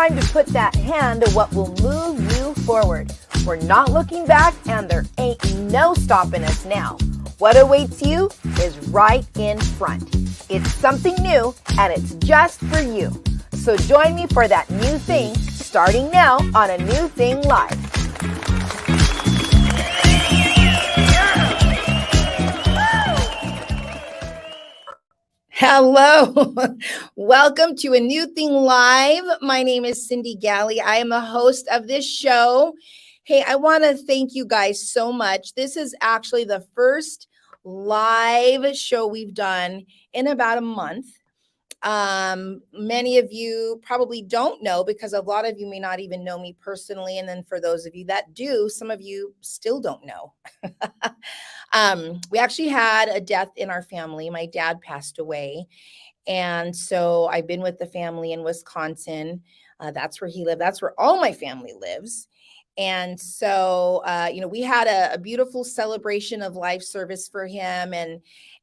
time to put that hand to what will move you forward. We're not looking back, and there ain't no stopping us now. What awaits you is right in front. It's something new, and it's just for you. So join me for that new thing, starting now on A New Thing Live. Hello, welcome to A New Thing Live. My name is Cyndi Galley. I am a host of this show. Hey, I want to thank you guys so much. This is actually the first live show we've done in about a month. Many of you probably don't know because a lot of you may not even know me personally. And then for those of you that do, some of you still don't know. We actually had a death in our family. My dad passed away. And so I've been with the family in Wisconsin. That's where he lived. That's where all my family lives. And so, we had a beautiful celebration of life service for him.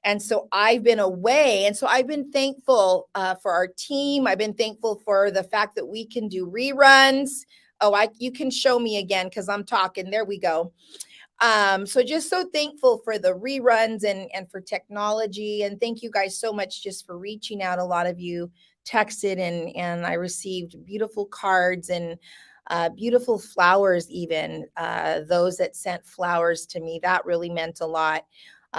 And so I've been away. And so I've been thankful for our team. I've been thankful for the fact that we can do reruns. Oh, you can show me again because I'm talking. There we go. So just so thankful for the reruns and for technology. And thank you guys so much just for reaching out. A lot of you texted and I received beautiful cards and beautiful flowers, even those that sent flowers to me. That really meant a lot.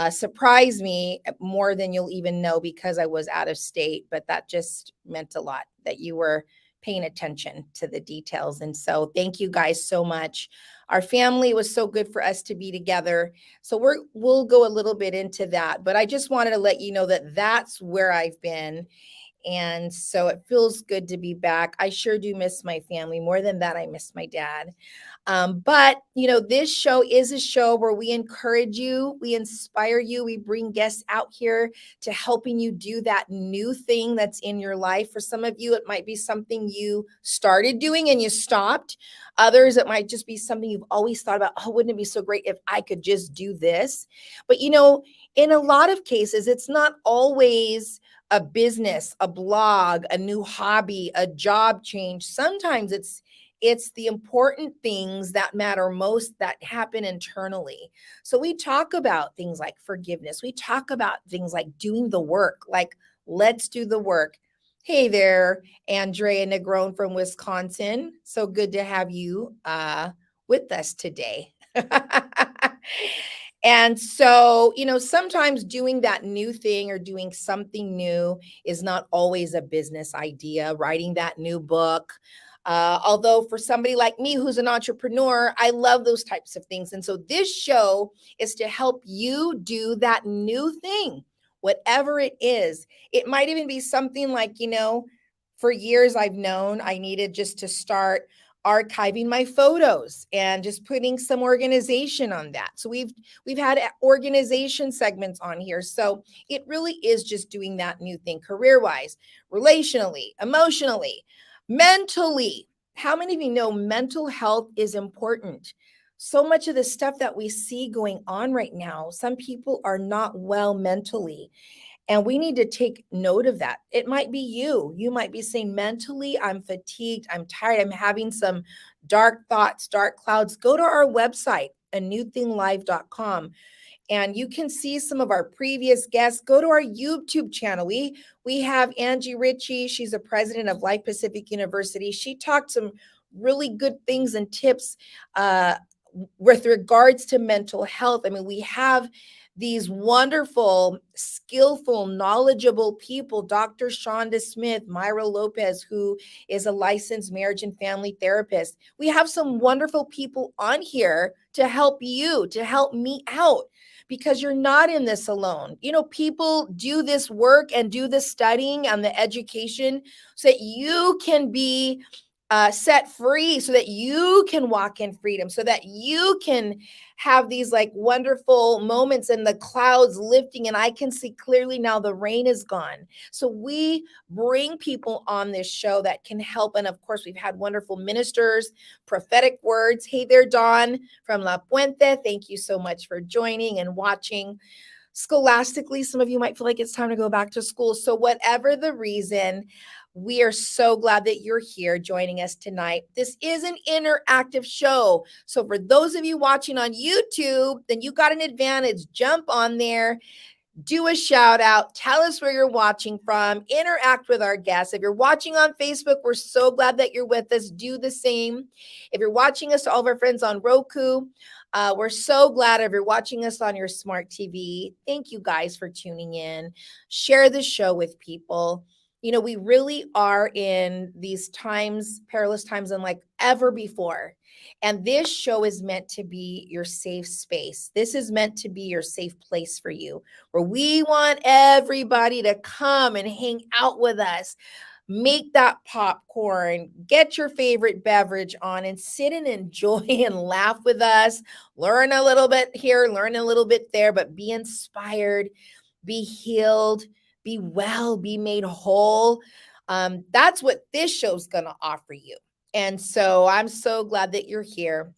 Surprised me more than you'll even know because I was out of state, but that just meant a lot that you were paying attention to the details. And so thank you guys so much. Our family was so good for us to be together. So we'll go a little bit into that, but I just wanted to let you know that that's where I've been. And so it feels good to be back. I sure do miss my family. More than that, I miss my dad. But this show is a show where we encourage you, we inspire you, we bring guests out here to helping you do that new thing that's in your life. For some of you, it might be something you started doing and you stopped. Others, it might just be something you've always thought about. Oh, wouldn't it be so great if I could just do this? But in a lot of cases, it's not always a business, a blog, a new hobby, a job change. Sometimes it's the important things that matter most that happen internally. So we talk about things like forgiveness. We talk about things like doing the work, like let's do the work. Hey there, Andrea Negron from Wisconsin. So good to have you with us today. And so, sometimes doing that new thing or doing something new is not always a business idea, writing that new book. Although for somebody like me who's an entrepreneur, I love those types of things. And so this show is to help you do that new thing, whatever it is. It might even be something like, for years I've known I needed just to start archiving my photos and just putting some organization on that. So we've had organization segments on here. So it really is just doing that new thing career-wise, relationally, emotionally, mentally. How many of you know mental health is important? So much of the stuff that we see going on right now, some people are not well mentally. And we need to take note of that. It might be you. You might be saying mentally, I'm fatigued, I'm tired, I'm having some dark thoughts, dark clouds. Go to our website, anewthinglive.com. And you can see some of our previous guests. Go to our YouTube channel. We have Angie Ritchie. She's the president of Life Pacific University. She talked some really good things and tips with regards to mental health. I mean, we have these wonderful, skillful, knowledgeable people, Dr. Shonda Smith, Myra Lopez, who is a licensed marriage and family therapist. We have some wonderful people on here to help you, to help me out, because you're not in this alone. People do this work and do the studying and the education so that you can be set free, so that you can walk in freedom, so that you can have these like wonderful moments and the clouds lifting and I can see clearly now the rain is gone. So we bring people on this show that can help. And of course, we've had wonderful ministers, prophetic words. Hey there, Dawn from La Puente. Thank you so much for joining and watching. Scholastically, some of you might feel like it's time to go back to school. So whatever the reason, We are so glad that you're here joining us tonight. This is an interactive show. So for those of you watching on YouTube, then you got an advantage. Jump on there. Do a shout out. Tell us where you're watching from. Interact with our guests. If you're watching on Facebook, we're so glad that you're with us. Do the same. If you're watching us, all of our friends on Roku, we're so glad. If you're watching us on your smart TV, thank you guys for tuning in. Share the show with people. You know, we really are in these times, perilous times, unlike ever before. And this show is meant to be your safe space. This is meant to be your safe place for you, where we want everybody to come and hang out with us. Make that popcorn, get your favorite beverage on, and sit and enjoy and laugh with us. Learn a little bit here, learn a little bit there, but be inspired, be healed, be well, be made whole. That's what this show's going to offer you. And so I'm so glad that you're here.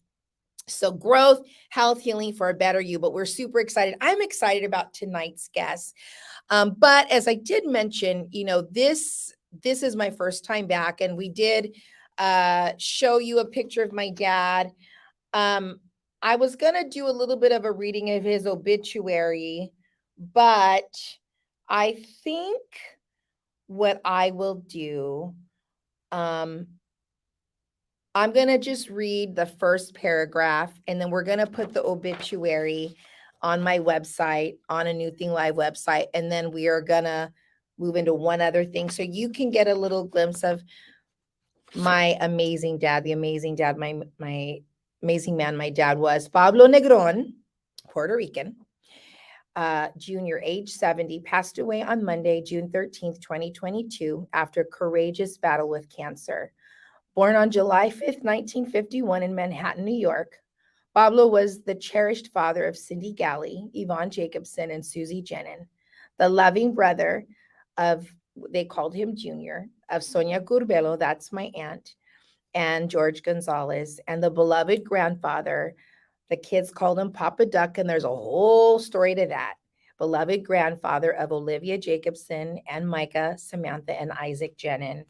So growth, health, healing for a better you, but we're super excited. I'm excited about tonight's guest. But as I did mention, you know, this is my first time back, and we did show you a picture of my dad. I was going to do a little bit of a reading of his obituary, but I think what I will do, I'm going to just read the first paragraph, and then we're going to put the obituary on my website, on a New Thing Live website, and then we are going to move into one other thing so you can get a little glimpse of my amazing dad, my amazing man my dad was. Pablo Negron, Puerto Rican, Jr., age 70, passed away on Monday, June 13th, 2022, after a courageous battle with cancer. Born on July 5th, 1951 in Manhattan, New York, Pablo was the cherished father of Cyndi Galley, Yvonne Jacobson, and Susie Jenin, the loving brother of, they called him Junior, of Sonia Curbelo, that's my aunt, and George Gonzalez, and the beloved grandfather, the kids called him Papa Duck, and there's a whole story to that, beloved grandfather of Olivia Jacobson and Micah, Samantha, and Isaac Jenin.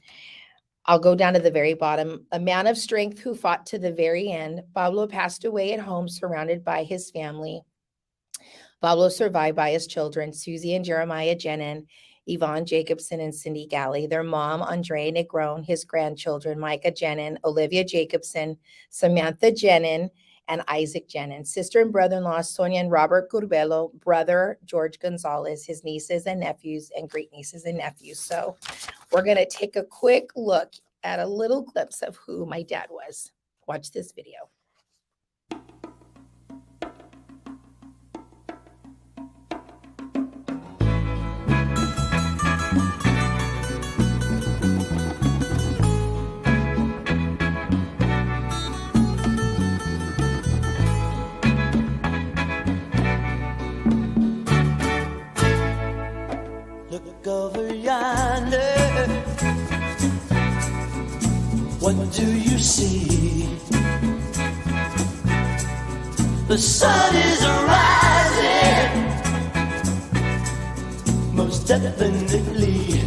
I'll go down to the very bottom. A man of strength who fought to the very end, Pablo passed away at home surrounded by his family. Pablo survived by his children, Susie and Jeremiah Jenin, Yvonne Jacobson, and Cyndi Galley, their mom, Andrea Negron, his grandchildren, Micah Jenin, Olivia Jacobson, Samantha Jenin, and Isaac Jenin, sister and brother-in-law, Sonia and Robert Curbelo, brother, George Gonzalez, his nieces and nephews, and great-nieces and nephews. So we're going to take a quick look at a little glimpse of who my dad was. Watch this video. Look over yonder, what do you see? The sun is rising, most definitely.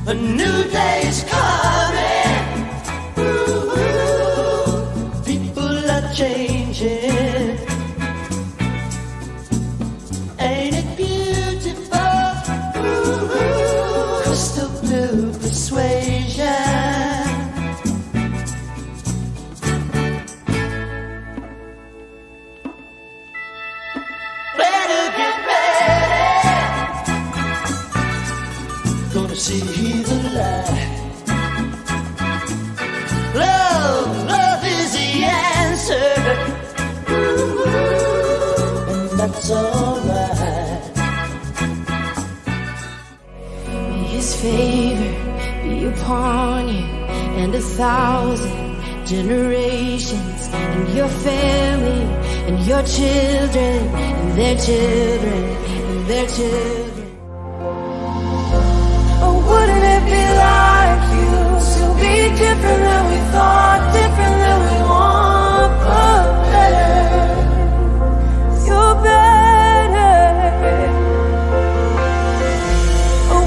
A new day's coming, ooh, people are changing. Ain't it beautiful? Ooh, crystal blue persuasion. Better get ready. Gonna see the light. Love is the answer. Ooh, and that's alright. His favor be upon you and 1,000 generations, and your family and your children and their children and their children. Oh, wouldn't it be like you to be different than we thought, different than we want, but better. You're better. Oh,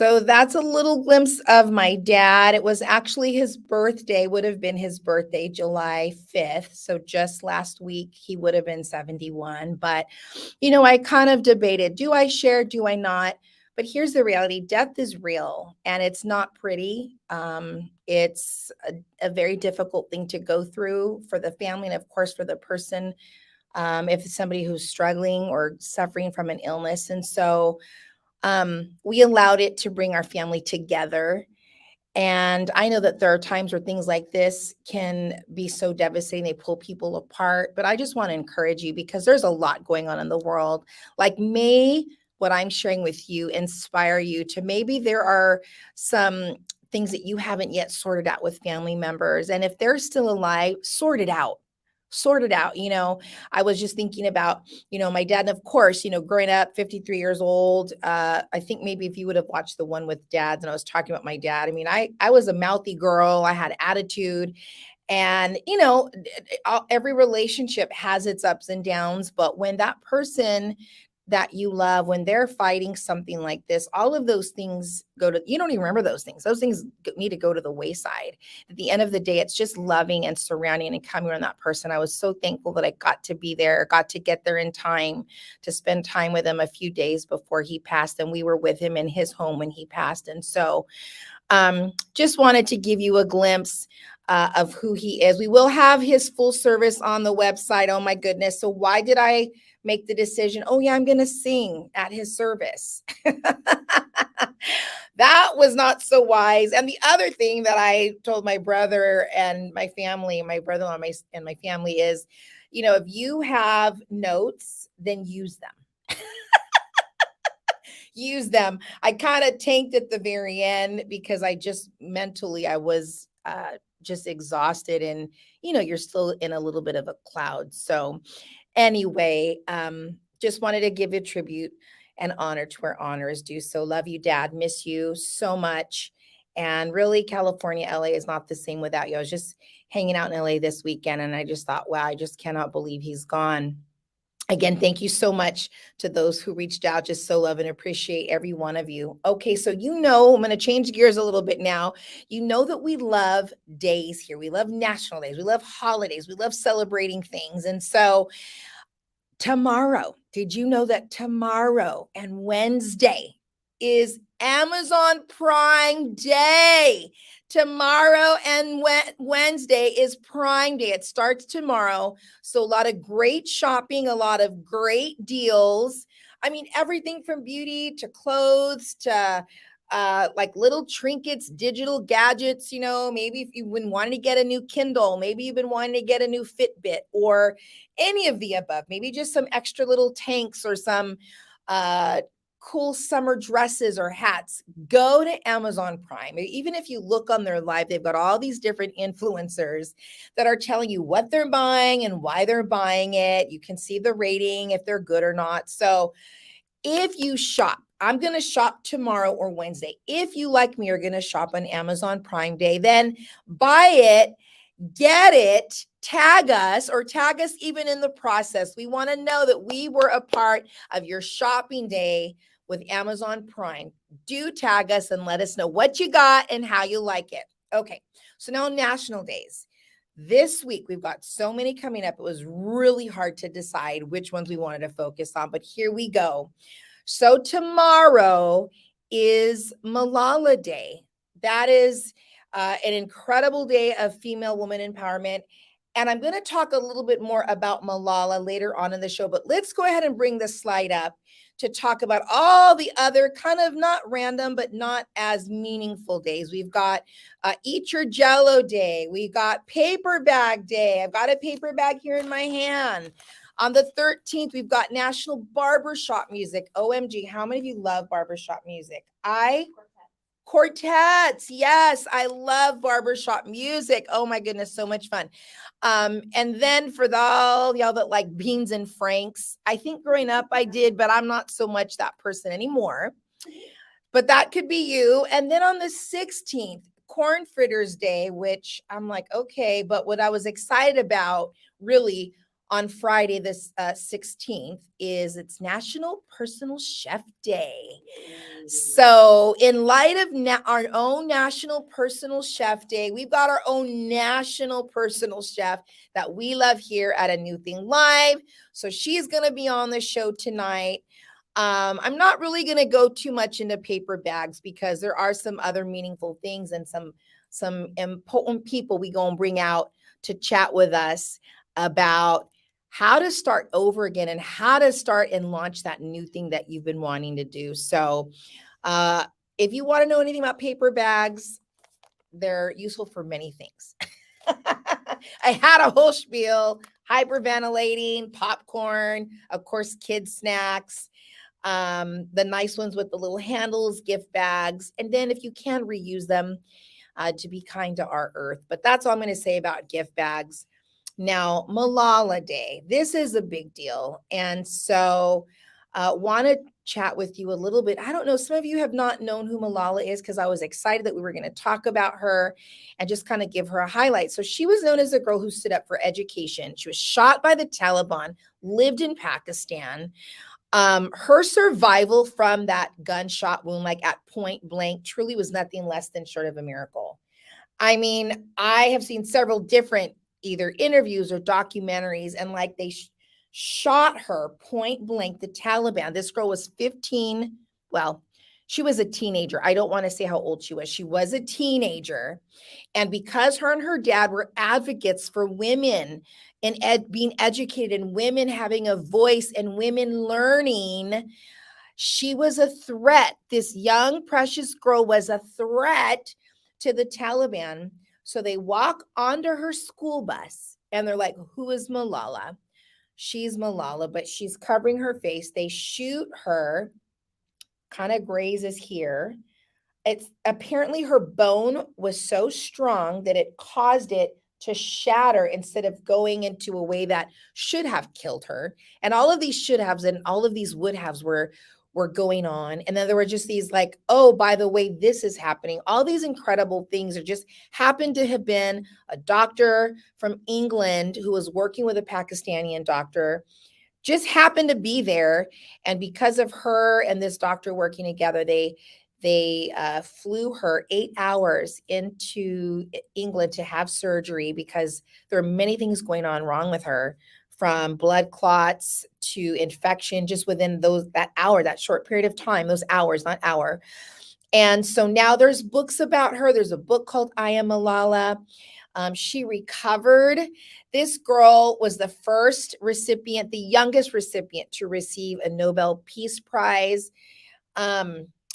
So that's a little glimpse of my dad. It was actually his birthday, would have been his birthday, July 5th. So just last week, he would have been 71. But, I kind of debated, do I share, do I not? But here's the reality, death is real and it's not pretty. It's a very difficult thing to go through for the family and, of course, for the person, if it's somebody who's struggling or suffering from an illness. And so, we allowed it to bring our family together. And I know that there are times where things like this can be so devastating, they pull people apart. But I just want to encourage you because there's a lot going on in the world. Like, may what I'm sharing with you inspire you to maybe there are some things that you haven't yet sorted out with family members. And if they're still alive, sort it out. Sort it out. I was just thinking about, my dad, and of course, growing up 53 years old, I think maybe if you would have watched the one with dads and I was talking about my dad, I mean, I was a mouthy girl. I had attitude and, every relationship has its ups and downs. But when that person that you love, when they're fighting something like this, all of those things you don't even remember those things. Those things need to go to the wayside. At the end of the day, it's just loving and surrounding and coming around that person. I was so thankful that I got to be there, got to get there in time to spend time with him a few days before he passed. And we were with him in his home when he passed. And so, just wanted to give you a glimpse of who he is. We will have his full service on the website. Oh my goodness. So why did I make the decision? Oh yeah, I'm going to sing at his service. That was not so wise. And the other thing that I told my brother and my family, my brother-in-law and my family is, if you have notes, then use them. Use them. I kind of tanked at the very end because I just mentally, I was just exhausted and, you're still in a little bit of a cloud. So anyway, just wanted to give a tribute and honor to where honor is due. So love you, Dad. Miss you so much. And really, California, LA is not the same without you. I was just hanging out in LA this weekend and I just thought, wow, I just cannot believe he's gone. Again, thank you so much to those who reached out. Just so love and appreciate every one of you. Okay, so I'm going to change gears a little bit now. You know that we love days here. We love national days. We love holidays. We love celebrating things. And so tomorrow, did you know that tomorrow and Wednesday is Amazon Prime Day? Tomorrow and Wednesday is Prime Day. It starts tomorrow. So a lot of great shopping, a lot of great deals. I mean, everything from beauty to clothes to like little trinkets, digital gadgets. Maybe if you've been wanting to get a new Kindle, maybe you've been wanting to get a new Fitbit or any of the above, maybe just some extra little tanks or some cool summer dresses or hats. Go to Amazon Prime. Even if you look on their live, they've got all these different influencers that are telling you what they're buying and why they're buying it. You can see the rating if they're good or not. So if you shop, I'm going to shop tomorrow or Wednesday. If you, like me, are going to shop on Amazon Prime Day, then buy it, get it, tag us or tag us even in the process. We want to know that we were a part of your shopping day with Amazon Prime. Do tag us and let us know what you got and how you like it. Okay, so now national days. This week, we've got so many coming up. It was really hard to decide which ones we wanted to focus on, but here we go. So tomorrow is Malala Day. That is an incredible day of female woman empowerment. And I'm going to talk a little bit more about Malala later on in the show, but let's go ahead and bring the slide up to talk about all the other kind of not random, but not as meaningful days. We've got Eat Your Jello Day. We got Paper Bag Day. I've got a paper bag here in my hand. On the 13th, we've got National Barbershop Music. OMG, how many of you love barbershop music? Quartets. Yes, I love barbershop music. Oh my goodness, so much fun. And then for all y'all that like Beans and Franks, I think growing up I did, but I'm not so much that person anymore. But that could be you. And then on the 16th, Corn Fritters Day, which I'm like, okay, but what I was excited about really on Friday, this 16th, it's National Personal Chef Day. So, in light of our own National Personal Chef Day, we've got our own national personal chef that we love here at A New Thing Live. So, she's going to be on the show tonight. I'm not really going to go too much into paper bags because there are some other meaningful things and some important people we going to bring out to chat with us about how to start over again and how to start and launch that new thing that you've been wanting to do. So, if you want to know anything about paper bags, they're useful for many things. I had a whole spiel: hyperventilating, popcorn, of course, kids snacks, the nice ones with the little handles, gift bags, and then if you can reuse them, to be kind to our earth. But that's all I'm going to say about gift bags. Now, Malala Day, this is a big deal. And so want to chat with you a little bit. I don't know, some of you have not known who Malala is because I was excited that we were going to talk about her and just kind of give her a highlight. So she was known as a girl who stood up for education. She was shot by the Taliban, lived in Pakistan. Her survival from that gunshot wound, like at point blank, truly was nothing less than short of a miracle. I mean, I have seen several different either interviews or documentaries, and like they shot her point blank, the Taliban. This girl was 15. Well, she was a teenager. I don't want to say how old she was. She was a teenager. And because her and her dad were advocates for women and being educated and women having a voice and women learning, she was a threat. This young, precious girl was a threat to the Taliban. So they walk onto her school bus and they're like, who is Malala? She's Malala, but she's covering her face. They shoot her, kind of grazes here. It's apparently her bone was so strong that it caused it to shatter instead of going into a way that should have killed her. And all of these should haves and all of these would haves were going on. And then there were just these like, oh, by the way, this is happening. All these incredible things are just happened to have been a doctor from England who was working with a Pakistani doctor, just happened to be there. And because of her and this doctor working together, they flew her 8 hours into England to have surgery because there are many things going on wrong with her, from blood clots to infection, just within that hour, that short period of time, those hours, not hour. And so now there's books about her. There's a book called I Am Malala. She recovered. This girl was the first recipient, the youngest recipient to receive a Nobel Peace Prize.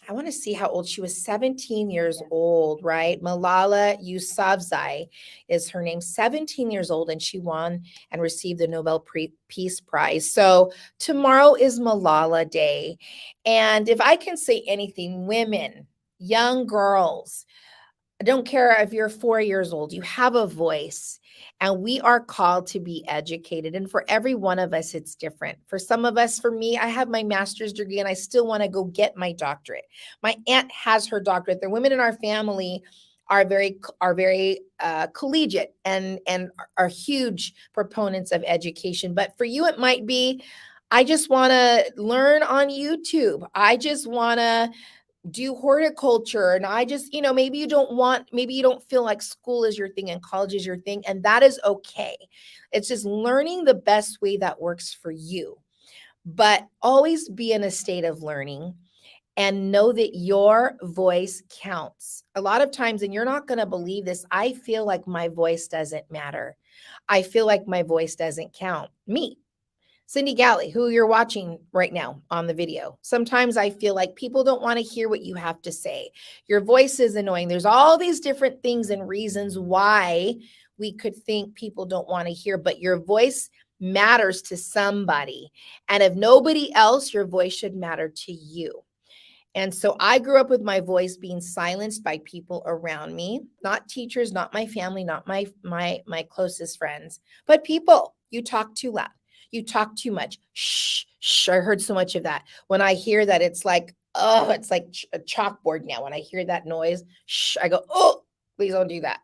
I want to see how old she was. 17 years old, right? Malala Yousafzai is her name. 17 years old, and she won and received the Nobel Peace Prize. So tomorrow is Malala Day. And if I can say anything, women, young girls, I don't care if you're 4 years old, you have a voice, and we are called to be educated. And for every one of us, it's different. For some of us, for me, I have my master's degree and I still want to go get my doctorate. My aunt has her doctorate. The women in our family are very collegiate and are huge proponents of education. But for you, it might be, I just want to learn on YouTube. I just want to do horticulture. And I just, maybe you don't feel like school is your thing and college is your thing. And that is okay. It's just learning the best way that works for you. But always be in a state of learning and know that your voice counts. A lot of times, and you're not going to believe this, I feel like my voice doesn't matter. I feel like my voice doesn't count. Me, Cyndi Galley, who you're watching right now on the video. Sometimes I feel like people don't want to hear what you have to say. Your voice is annoying. There's all these different things and reasons why we could think people don't want to hear, but your voice matters to somebody. And if nobody else, your voice should matter to you. And so I grew up with my voice being silenced by people around me, not teachers, not my family, not my closest friends, but people. You talk too loud. You talk too much. Shh, shh. I heard so much of that. When I hear that, it's like, oh, it's like a chalkboard now. When I hear that noise, shh, I go, oh, Please don't do that.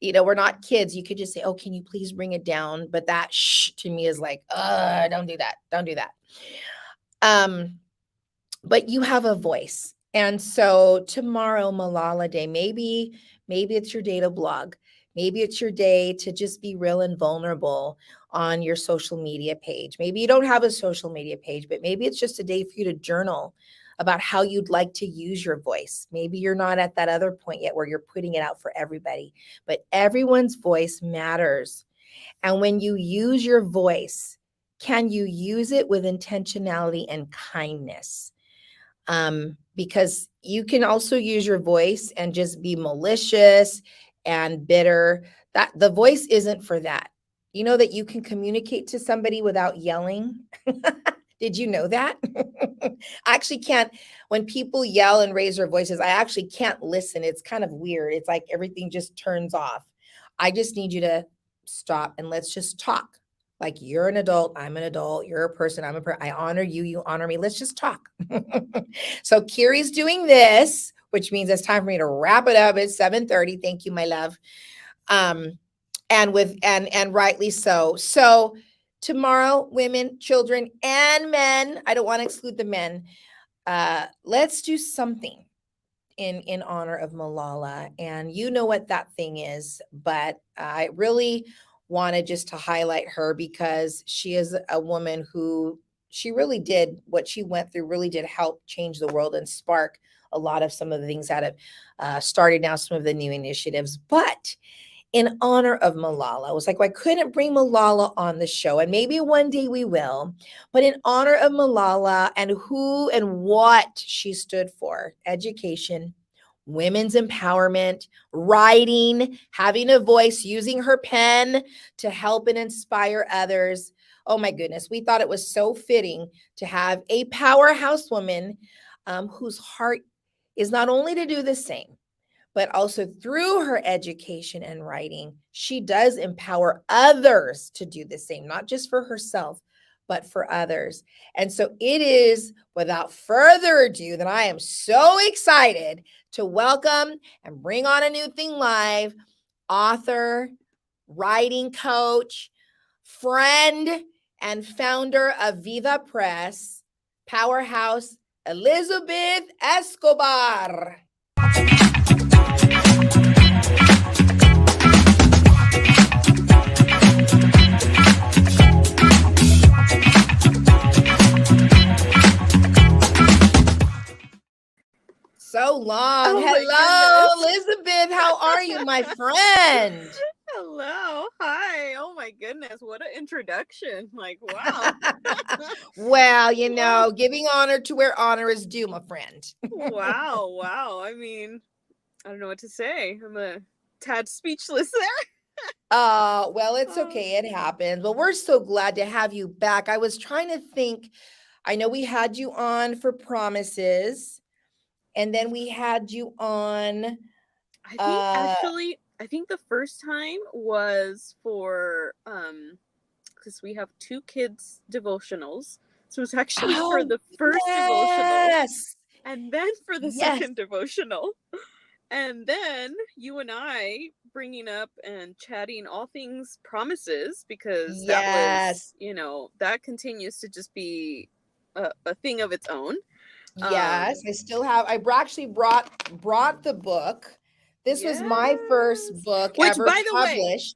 We're not kids. You could just say, oh, can you please bring it down? But that shh to me is like, don't do that. Don't do that. But you have a voice. And so tomorrow, Malala Day, maybe it's your day to blog. Maybe it's your day to just be real and vulnerable on your social media page. Maybe you don't have a social media page, but maybe it's just a day for you to journal about how you'd like to use your voice. Maybe you're not at that other point yet where you're putting it out for everybody, but everyone's voice matters. And when you use your voice, can you use it with intentionality and kindness? Because you can also use your voice and just be malicious and bitter. That the voice isn't for that. You know that you can communicate to somebody without yelling. Did you know that? I actually can't, when people yell and raise their voices, I actually can't listen. It's kind of weird. It's like everything just turns off. I just need you to stop and let's just talk. Like, you're an adult, I'm an adult, you're a person, I'm a person. I honor you, you honor me. Let's just talk. So Kiri's doing this, which means it's time for me to wrap it up. It's 7:30. Thank you, my love. And rightly so. So tomorrow, women, children, and men, I don't want to exclude the men. Let's do something in honor of Malala. And you know what that thing is, but I really wanted just to highlight her because she is a woman who she really did what she went through, really did help change the world and spark a lot of some of the things that have started now, some of the new initiatives. But in honor of Malala, I was like, well, I couldn't bring Malala on the show, and maybe one day we will. But in honor of Malala and who and what she stood for, education, women's empowerment, writing, having a voice, using her pen to help and inspire others. Oh my goodness, we thought it was so fitting to have a powerhouse woman whose heart is not only to do the same, but also through her education and writing, she does empower others to do the same, not just for herself, but for others. And so it is without further ado that I am so excited to welcome and bring on a new thing live, author, writing coach, friend, and founder of Vida Press, powerhouse Eizabeth Escobar. So long. Oh hello, Eizabeth. How are you, my friend? Hello. Hi. Oh my goodness. What an introduction. Like, wow. Well, giving honor to where honor is due, my friend. Wow. Wow. I mean, I don't know what to say. I'm a tad speechless there. Well, it's okay. It happens. Well, we're so glad to have you back. I was trying to think. I know we had you on for promises, and then we had you on. I think the first time was for because we have 2 kids devotionals. So it's actually for the first devotional and then for the second devotional. And then you and I bringing up and chatting all things promises, because that was, that continues to just be a thing of its own. Yes, I still have. I actually brought the book. This was my first book ever published.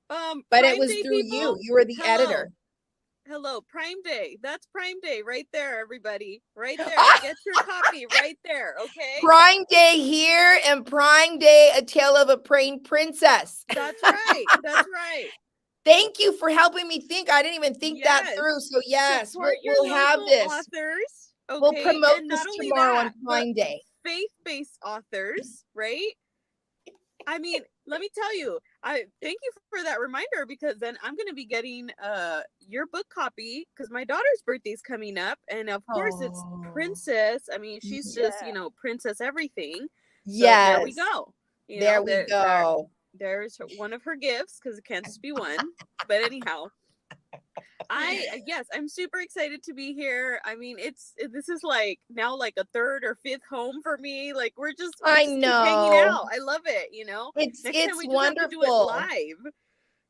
But it was through you. You were the editor. Hello, Prime Day. That's Prime Day right there, everybody. Right there. Get your copy right there, okay? Prime Day here and Prime Day, A Tale of a Praying Princess. That's right. That's right. Thank you for helping me think. I didn't even think that through. So yes, we'll have this. Authors, okay? We'll promote this tomorrow on Prime Day. Faith-based authors, right? I mean, let me tell you, I thank you for that reminder, because then I'm going to be getting your book copy, because my daughter's birthday's coming up, and of course it's Princess. I mean, she's just, Princess everything. So there we go. There we go. There's one of her gifts, because it can't just be one. But anyhow, Yes, I'm super excited to be here. I mean, this is like now like a third or fifth home for me. Like we're just I keep hanging know. out. I love it, Next time It's we just have to do it wonderful. live.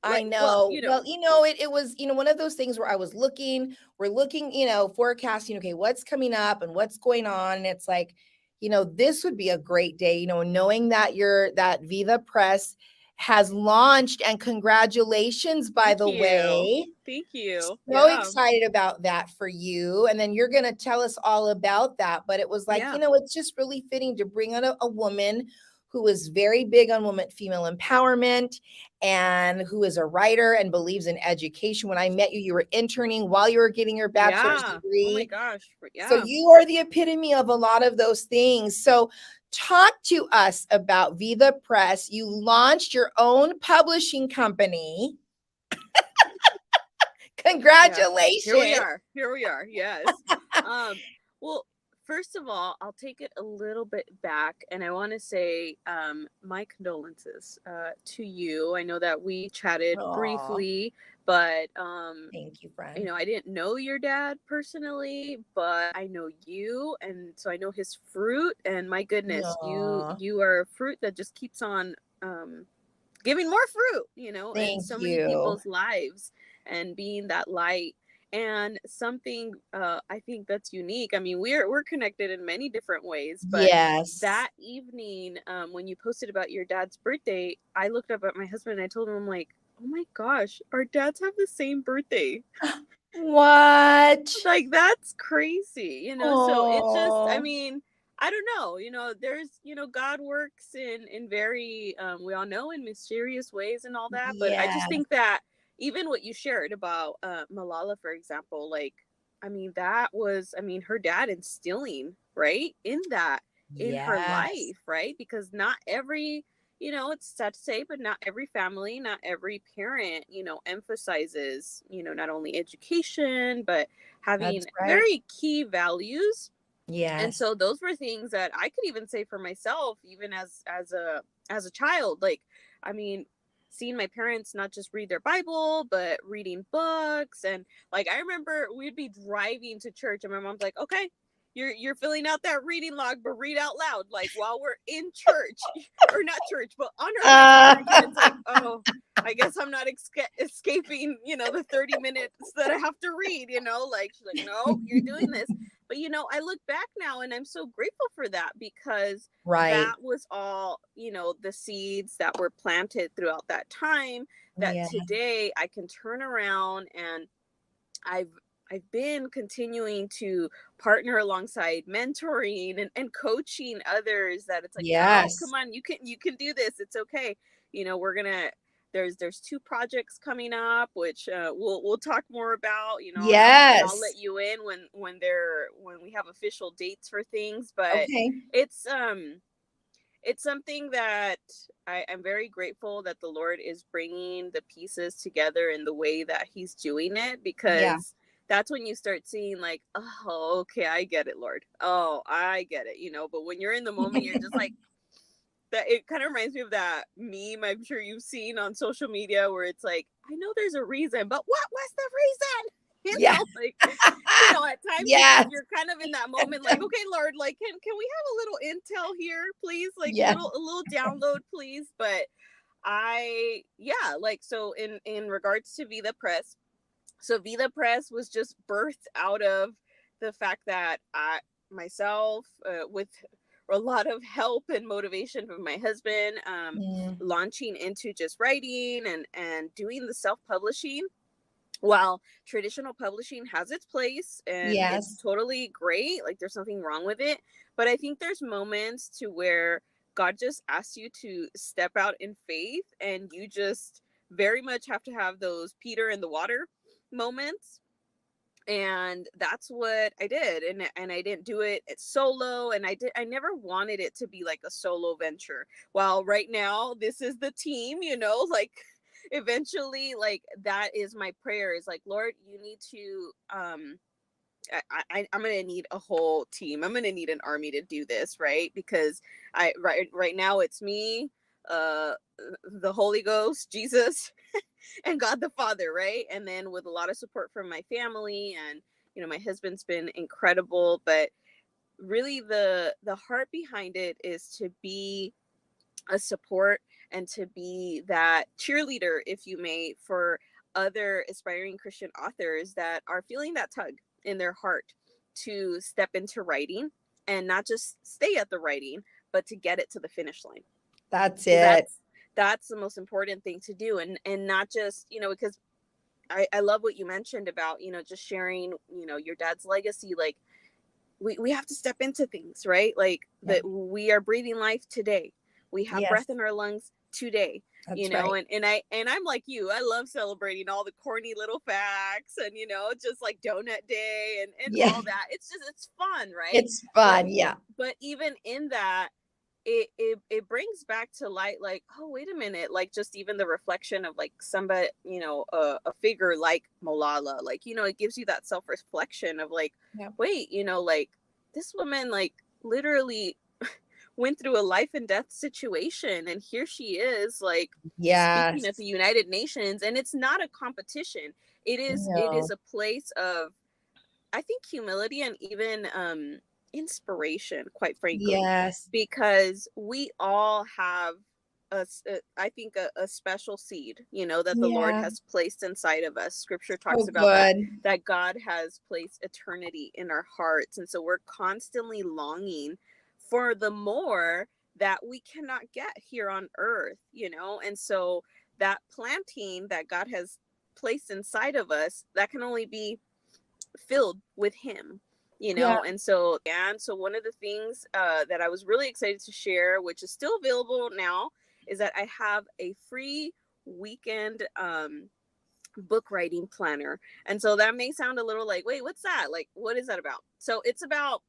I Like, well, know. Well, it was, one of those things where we're looking, forecasting, okay, what's coming up and what's going on. And it's like, this would be a great day, knowing that that Viva Press has launched, and congratulations, by thank the you. way. Thank you. So Yeah. excited about that for you. And then you're going to tell us all about that. But it was like, Yeah. it's just really fitting to bring on a woman who is very big on female empowerment, and who is a writer and believes in education. When I met you, you were interning while you were getting your bachelor's degree. Oh my gosh. Yeah. So you are the epitome of a lot of those things. So talk to us about Viva Press. You launched your own publishing company. Congratulations. Yeah. Here we are. Yes. Well, first of all, I'll take it a little bit back, and I want to say my condolences to you. I know that we chatted briefly, but thank you, friend. I didn't know your dad personally, but I know you, and so I know his fruit, and my goodness, you are a fruit that just keeps on giving more fruit, in so many people's lives, and being that light. And something I think that's unique. I mean, we're connected in many different ways, but that evening, when you posted about your dad's birthday, I looked up at my husband and I told him, I'm like, oh my gosh, our dads have the same birthday. What? Like, that's crazy, so it just, I mean, I don't know, there's, God works in very, we all know, in mysterious ways and all that. But I just think that even what you shared about Malala, for example, like, I mean, that was, I mean, her dad instilling, right, in that, in her life, right? Because not every, it's sad to say, but not every family, not every parent, emphasizes, not only education, but having very key values. And so those were things that I could even say for myself, even as a child. Like, I mean, seeing my parents not just read their Bible, but reading books. And like, I remember we'd be driving to church and my mom's like, okay, you're filling out that reading log, but read out loud, like while we're in church, or not church, but on her way to church. And it's like, oh, I guess I'm not escaping, the 30 minutes that I have to read, like, she's like, no, you're doing this. But, I look back now and I'm so grateful for that, because that was all, the seeds that were planted throughout that time, that today I can turn around, and I've been continuing to partner alongside mentoring and coaching others, that it's like, no, come on, you can do this. It's okay. We're going to, there's 2 projects coming up, which we'll talk more about, and I'll let you in when we have official dates for things. But it's something that I'm very grateful that the Lord is bringing the pieces together in the way that he's doing it, because that's when you start seeing, like, oh, okay, I get it, Lord. Oh, I get it, but when you're in the moment, you're just like, that. It kind of reminds me of that meme I'm sure you've seen on social media, where it's like, I know there's a reason, but what was the reason? Like, at times you're kind of in that moment, like, okay, Lord, like, can we have a little intel here, please? Like, a little download, please. But so in regards to Vida Press, so Vida Press was just birthed out of the fact that I myself, with a lot of help and motivation from my husband, launching into just writing and doing the self-publishing. While traditional publishing has its place and it's totally great, like, there's nothing wrong with it, but I think there's moments to where God just asks you to step out in faith, and you just very much have to have those Peter in the water moments. And that's what I did. And I didn't do it solo. And I never wanted it to be like a solo venture. While right now, this is the team, like, eventually, like, that is my prayer, is like, Lord, you need to, I'm going to need a whole team. I'm going to need an army to do this, right? Because right now it's me, the Holy Ghost, Jesus, and God the Father, right? And then with a lot of support from my family, and my husband's been incredible. But really, the heart behind it is to be a support and to be that cheerleader, if you may, for other aspiring Christian authors that are feeling that tug in their heart to step into writing, and not just stay at the writing, but to get it to the finish line. That's it. That's the most important thing to do. And not just, because I love what you mentioned about, just sharing, your dad's legacy. Like, we have to step into things, right? Like, that we are breathing life today. We have breath in our lungs today. That's right. And I'm like you. I love celebrating all the corny little facts, and just like donut day and all that. It's fun, right? It's fun, yeah. But even in that, it brings back to light, like, oh, wait a minute, like, just even the reflection of like somebody, a figure like Malala, like, it gives you that self-reflection of like, wait, like, this woman, like, literally went through a life and death situation, and here she is, like, speaking at the United Nations. And it's not a competition. It is a place of, I think, humility and even inspiration, quite frankly. Because we all have I think a special seed, that the Lord has placed inside of us. Scripture talks about that God has placed eternity in our hearts, and so we're constantly longing for the more that we cannot get here on earth, and so that planting that God has placed inside of us, that can only be filled with him, and so one of the things that I was really excited to share, which is still available now, is that I have a free weekend book writing planner. And so that may sound a little like, wait, what's that? Like, what is that about? So it's about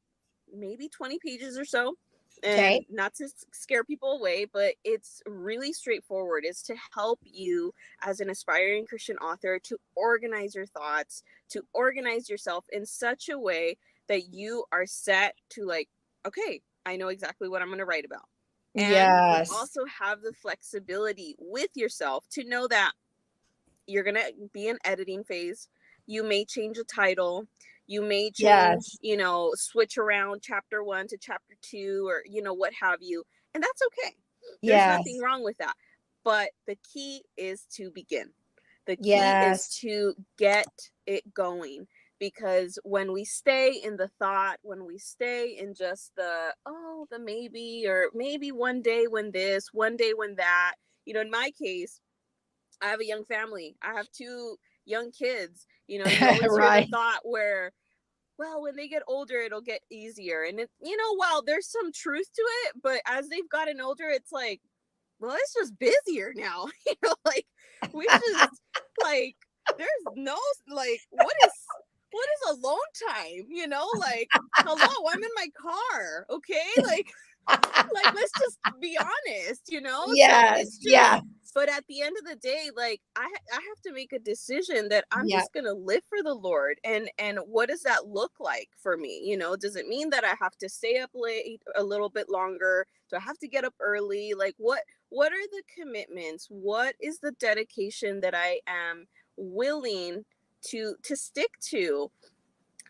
maybe 20 pages or so. And not to scare people away, but it's really straightforward. It's to help you as an aspiring Christian author to organize your thoughts, to organize yourself in such a way that you are set to, like, okay, I know exactly what I'm going to write about. And you also have the flexibility with yourself to know that you're going to be in editing phase. You may change a title. You may change, switch around chapter 1 to chapter 2, or, what have you. And that's okay. There's nothing wrong with that. But the key is to begin. The key is to get it going. Because when we stay in the thought, when we stay in just the maybe, or maybe one day when this, one day when that, in my case, I have a young family. I have 2 young kids, you always hear the thought where, well, when they get older, it'll get easier. And it, while there's some truth to it, but as they've gotten older, it's like, well, it's just busier now. Like, we just, like, there's no, like, what is alone time? Like, hello, I'm in my car. Okay. Like, let's just be honest, But at the end of the day, like, I have to make a decision that I'm just going to live for the Lord. And what does that look like for me? Does it mean that I have to stay up late a little bit longer? Do I have to get up early? Like, what are the commitments? What is the dedication that I am willing to stick to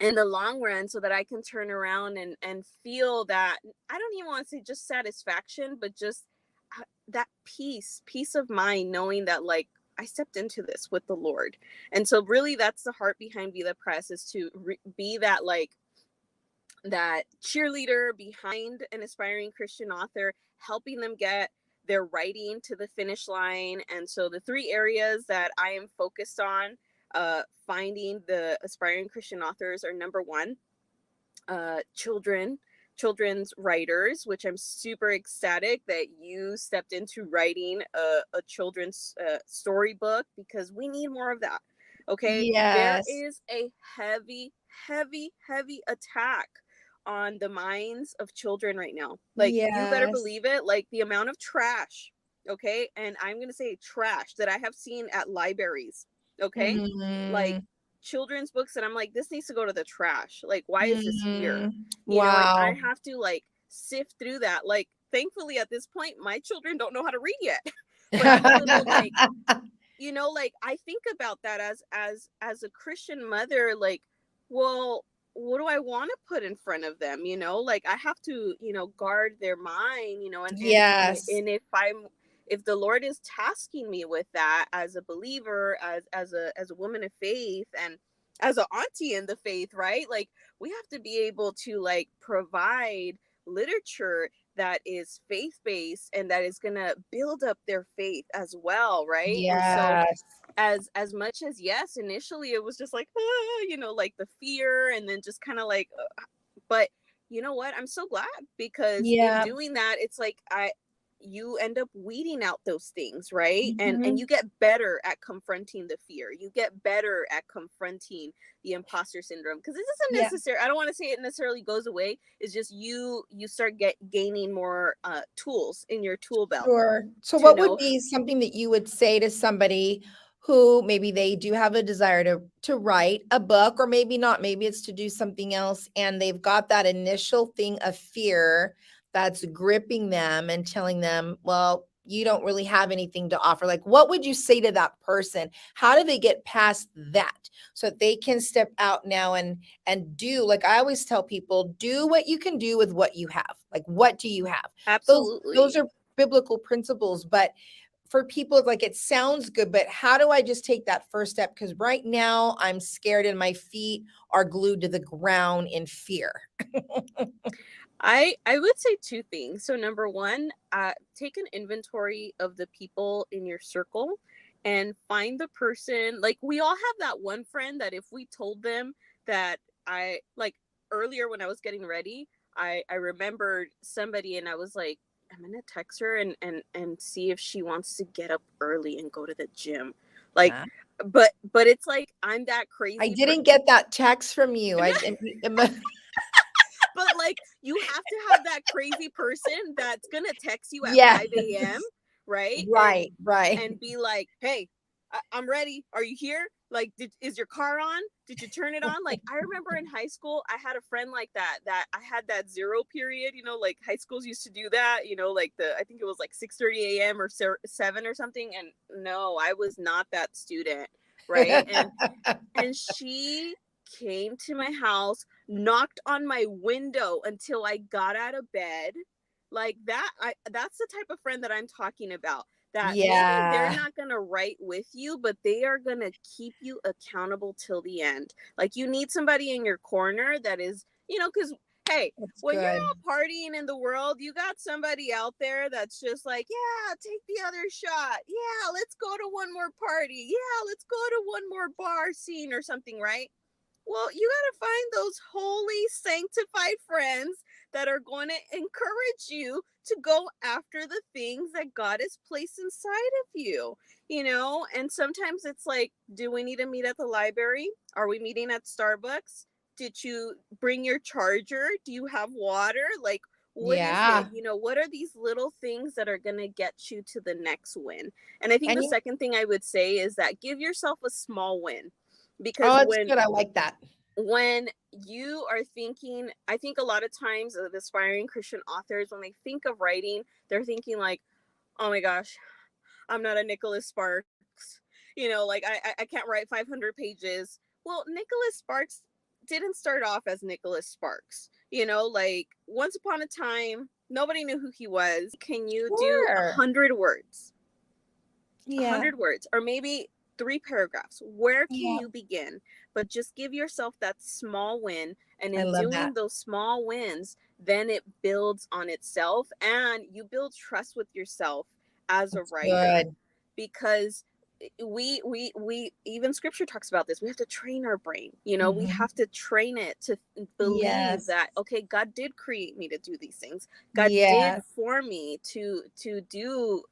in the long run, so that I can turn around and feel that, I don't even want to say just satisfaction, but just that peace of mind, knowing that, like, I stepped into this with the Lord. And so really, that's the heart behind Vida Press, is to be that, like, that cheerleader behind an aspiring Christian author, helping them get their writing to the finish line. And so the 3 areas that I am focused on finding the aspiring Christian authors are: number 1, children's writers, which I'm super ecstatic that you stepped into writing a children's storybook, because we need more of that. Okay. There is a heavy attack on the minds of children right now. Like, you better believe it. Like, the amount of trash, okay, and I'm going to say trash, that I have seen at libraries, okay, like, children's books that I'm like, this needs to go to the trash. Like, why is this here? And I have to, like, sift through that. Like, thankfully at this point, my children don't know how to read yet. But I'm a little like, you know, like I think about that as a Christian mother, like, well, what do I want to put in front of them? You know, like I have to, you know, guard their mind, you know, Yes. and if the Lord is tasking me with that as a believer, as a woman of faith, and as an auntie in the faith, right? Like we have to be able to like provide literature that is faith-based and that is going to build up their faith as well, right? And so Yes. as much as, yes, initially it was just like, you know, like the fear, and then just kind of like, but you know what, I'm so glad, because in Yeah. doing that, it's like you end up weeding out those things, right? And Mhm. you get better at confronting the fear, you get better at confronting the imposter syndrome, because it doesn't Yeah. necessarily, I don't want to say it necessarily goes away, it's just you start gaining more tools in your tool belt Sure. So to what would know. be something that you would say to somebody who maybe they do have a desire to write a book, or maybe not, maybe it's to do something else, and they've got that initial thing of fear that's gripping them and telling them, well, you don't really have anything to offer. Like, what would you say to that person? How do they get past that so that they can step out now and do, like I always tell people, do what you can do with what you have. Like, what do you have? Those Absolutely. are biblical principles, but for people, like, it sounds good, but how do I just take that first step? Because right now I'm scared and my feet are glued to the ground in fear. I would say two things. So number one, take an inventory of the people in your circle and find the person. Like we all have that one friend that if we told them that, I like earlier when I was getting ready, I remembered somebody and I was like, I'm gonna text her and see if she wants to get up early and go to the gym. Like, Ah, but it's like I'm that I crazy didn't get that text from you. but like you have to have that crazy person that's gonna text you at Yes, 5 a.m. right, right. and be like, hey, I'm ready, are you here? Like, is your car on? Did you turn it on? Like I remember in high school I had a friend like that I had that zero period, you know, like high schools used to do that, you know, like I think it was like 6:30 a.m. or 7 or something, and no, I was not that student, right? And she came to my house, knocked on my window until I got out of bed. Like that, that's the type of friend that I'm talking about. That maybe they're Yeah, not going to write with you, but they are going to keep you accountable till the end. Like you need somebody in your corner that is, you know, because hey, that's when you're good. out partying in the world, you got somebody out there that's just like, yeah, take the other shot. Yeah, let's go to one more party. Yeah, let's go to one more bar scene or something, right? Well, you got to find those holy, sanctified friends that are going to encourage you to go after the things that God has placed inside of you, you know? And sometimes it's like, do we need to meet at the library? Are we meeting at Starbucks? Did you bring your charger? Do you have water? Like, what is it? Yeah. You know, what are these little things that are going to get you to the next win? And I think And the you, second thing I would say is that give yourself a small win, because oh, it's good. I like that. when you are thinking, I think a lot of times of aspiring Christian authors, when they think of writing, they're thinking like, oh my gosh, I'm not a Nicholas Sparks, you know, like I can't write 500 pages. Well, Nicholas Sparks didn't start off as Nicholas Sparks, you know, like once upon a time nobody knew who he was. Can you do a Sure. 100 words, a Yeah. 100 words, or maybe 3 paragraphs? Where can Yeah. you begin? But just give yourself that small win, and I in love that. doing those small wins, then it builds on itself, and you build trust with yourself as a That's writer. good. Because we even scripture talks about this. We have to train our brain, you know, we Mhm. have to train it to believe Yes. that, okay, God did create me to do these things, God did Yes. form me to do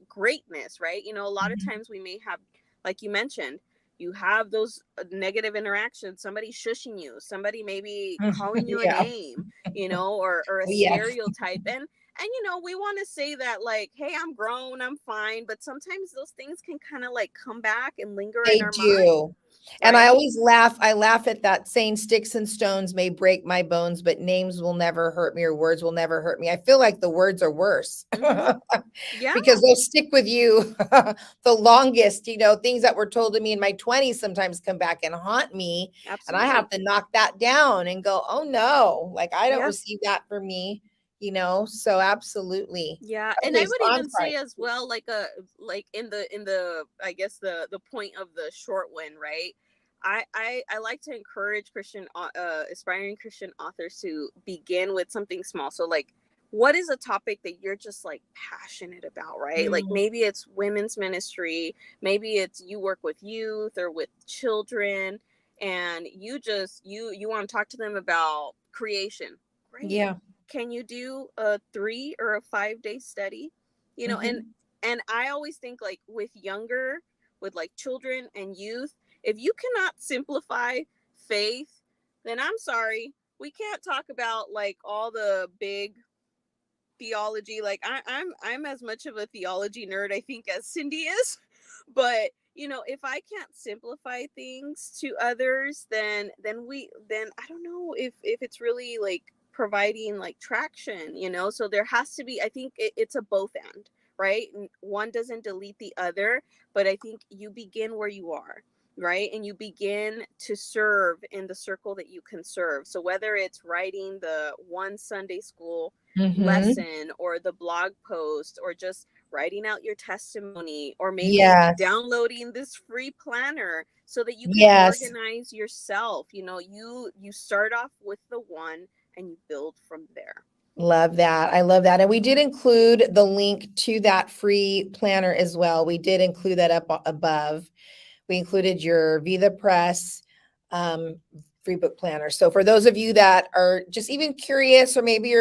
greatness, right? You know, a lot of Mhm. times we may have, like you mentioned, you have those negative interactions, somebody shushing you, somebody maybe calling you a Yeah. name, you know, or a Yes. stereotype. And you know, we want to say that like, hey, I'm grown, I'm fine, but sometimes those things can kind of like come back and linger in They our mind. do. And right? I always laugh. I laugh at that saying, sticks and stones may break my bones, but names will never hurt me or words will never hurt me. I feel like the words are worse Yeah, because they'll stick with you the longest. Things that were told to me in my 20s sometimes come back and haunt me. And I have absolutely. to knock that down and go, oh no, like I don't Yeah. receive that for me, So absolutely. Yeah, and I Okay, so would I'm even sorry. say as well, like in the I guess the point of the short win, right? I like to encourage aspiring Christian authors to begin with something small. So like, what is a topic that you're just like passionate about, right? Like Mm, maybe it's women's ministry, maybe it's you work with youth or with children, and you want to talk to them about creation. Great, yeah. can you do a 3 or a 5 day study, and Mhm. I always think like with like children and youth, if you cannot simplify faith, then I'm sorry, we can't talk about like all the big theology. Like I'm as much of a theology nerd, I think, as Cyndi is. But if I can't simplify things to others, then I don't know if it's really like providing like traction. So there has to be, I think it's a both end, right? One doesn't delete the other, but I think you begin where you are, right? And you begin to serve in the circle that you can serve. So whether it's writing the one Sunday school Mhm. lesson or the blog post or just writing out your testimony, or maybe Yes. downloading this free planner so that you can Yes. organize yourself. You start off with the one and you build from there. Love that. I love that. And we did include the link to that free planner as well. We did include that up above. We included your Vida Press um, free book planner. So for those of you that are just even curious, or maybe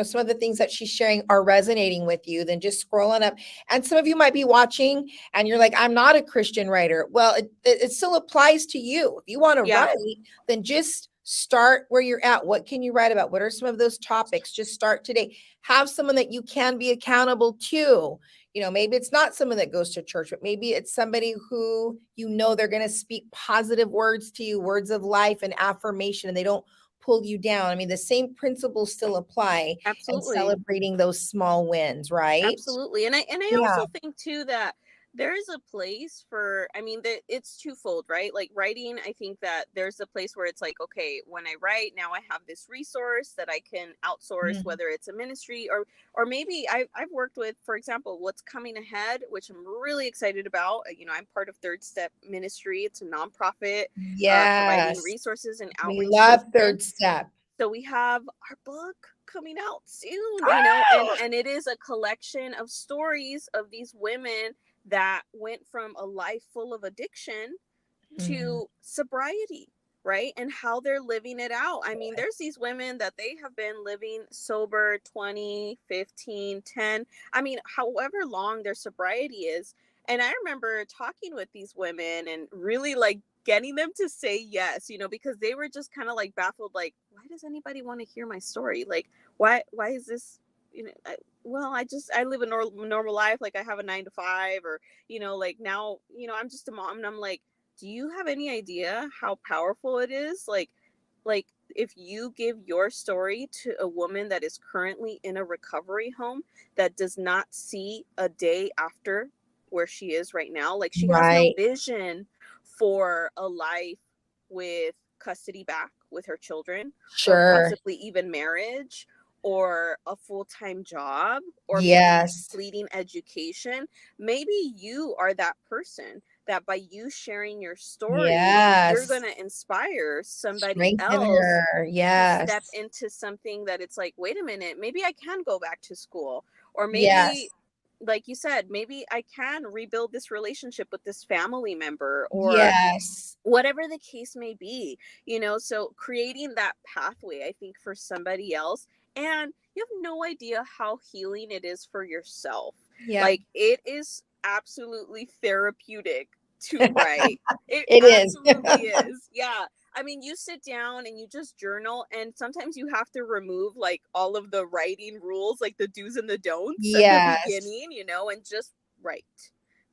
some of the things that she's sharing are resonating with you, then just scroll on up. And some of you might be watching and you're like, I'm not a Christian writer. Well, it still applies to you. If you want to Yeah, write, then just start where you're at. What can you write about? What are some of those topics? Just start today. Have someone that you can be accountable to. Maybe it's not someone that goes to church, but maybe it's somebody who they're going to speak positive words to you, words of life and affirmation, and they don't pull you down. I mean, the same principles still apply, and absolutely. celebrating those small wins, right? Absolutely. And I Yeah. also think too that there is a place for, I mean, that it's twofold, right? Like writing, I think that there's a place where it's like, okay, when I write, now I have this resource that I can outsource, Mhm. whether it's a ministry or maybe I've worked with, for example, what's coming ahead, which I'm really excited about. I'm part of Third Step Ministry. It's a nonprofit providing Yes. resources and We outreach to love women. third step. So we have our book coming out soon, Oh! and it is a collection of stories of these women that went from a life full of addiction Mhm. to sobriety, right? And how they're living it out. I mean, there's these women that they have been living sober 20, 15, 10. I mean, however long their sobriety is. And I remember talking with these women and really like getting them to say yes, because they were just kind of like baffled, like, why does anybody want to hear my story? Like, why is this, well, I live a normal life. Like I have a 9 to 5, or, like now, I'm just a mom, and I'm like, do you have any idea how powerful it is? Like if you give your story to a woman that is currently in a recovery home that does not see a day after where she is right now, like she has no Right. vision for a life with custody back with her children, or Sure. possibly even marriage, or a full-time job, or maybe Yes. completing education. Maybe you are that person that by you sharing your story, you're going Yes. to inspire somebody Strengthen else her. to step Yes. into something that it's like, wait a minute, maybe I can go back to school. Or maybe, Yes. like you said, maybe I can rebuild this relationship with this family member, or Yes. whatever the case may be, so creating that pathway, I think, for somebody else. And you have no idea how healing it is for yourself. Yeah. Like it is absolutely therapeutic to write. It It is. absolutely is. Yeah. I mean, you sit down and you just journal, and sometimes you have to remove like all of the writing rules, like the do's and the don'ts at the Yes. beginning, and just write.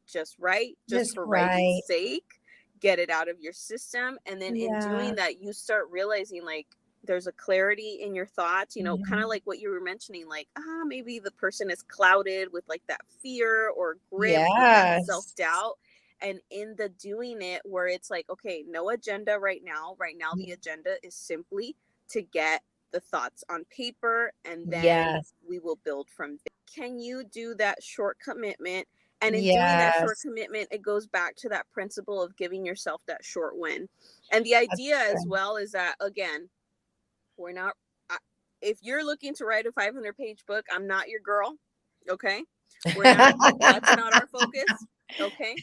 Just write, just Just for writing's right. sake. get it out of your system. And then in doing that, you start realizing like there's a clarity in your thoughts, you know, kind of like what you were mentioning, like, maybe the person is clouded with like that fear or gripped with that self-doubt. And in the doing it where it's like, okay, no agenda right now. Right now, the agenda is simply to get the thoughts on paper, and then we will build from there. Can you do that short commitment? And in doing that short commitment, it goes back to that principle of giving yourself that short win. And the idea as well is that, again, we're not, if you're looking to write a 500-page book, I'm not your girl. Okay. We're not, that's not our focus. Okay.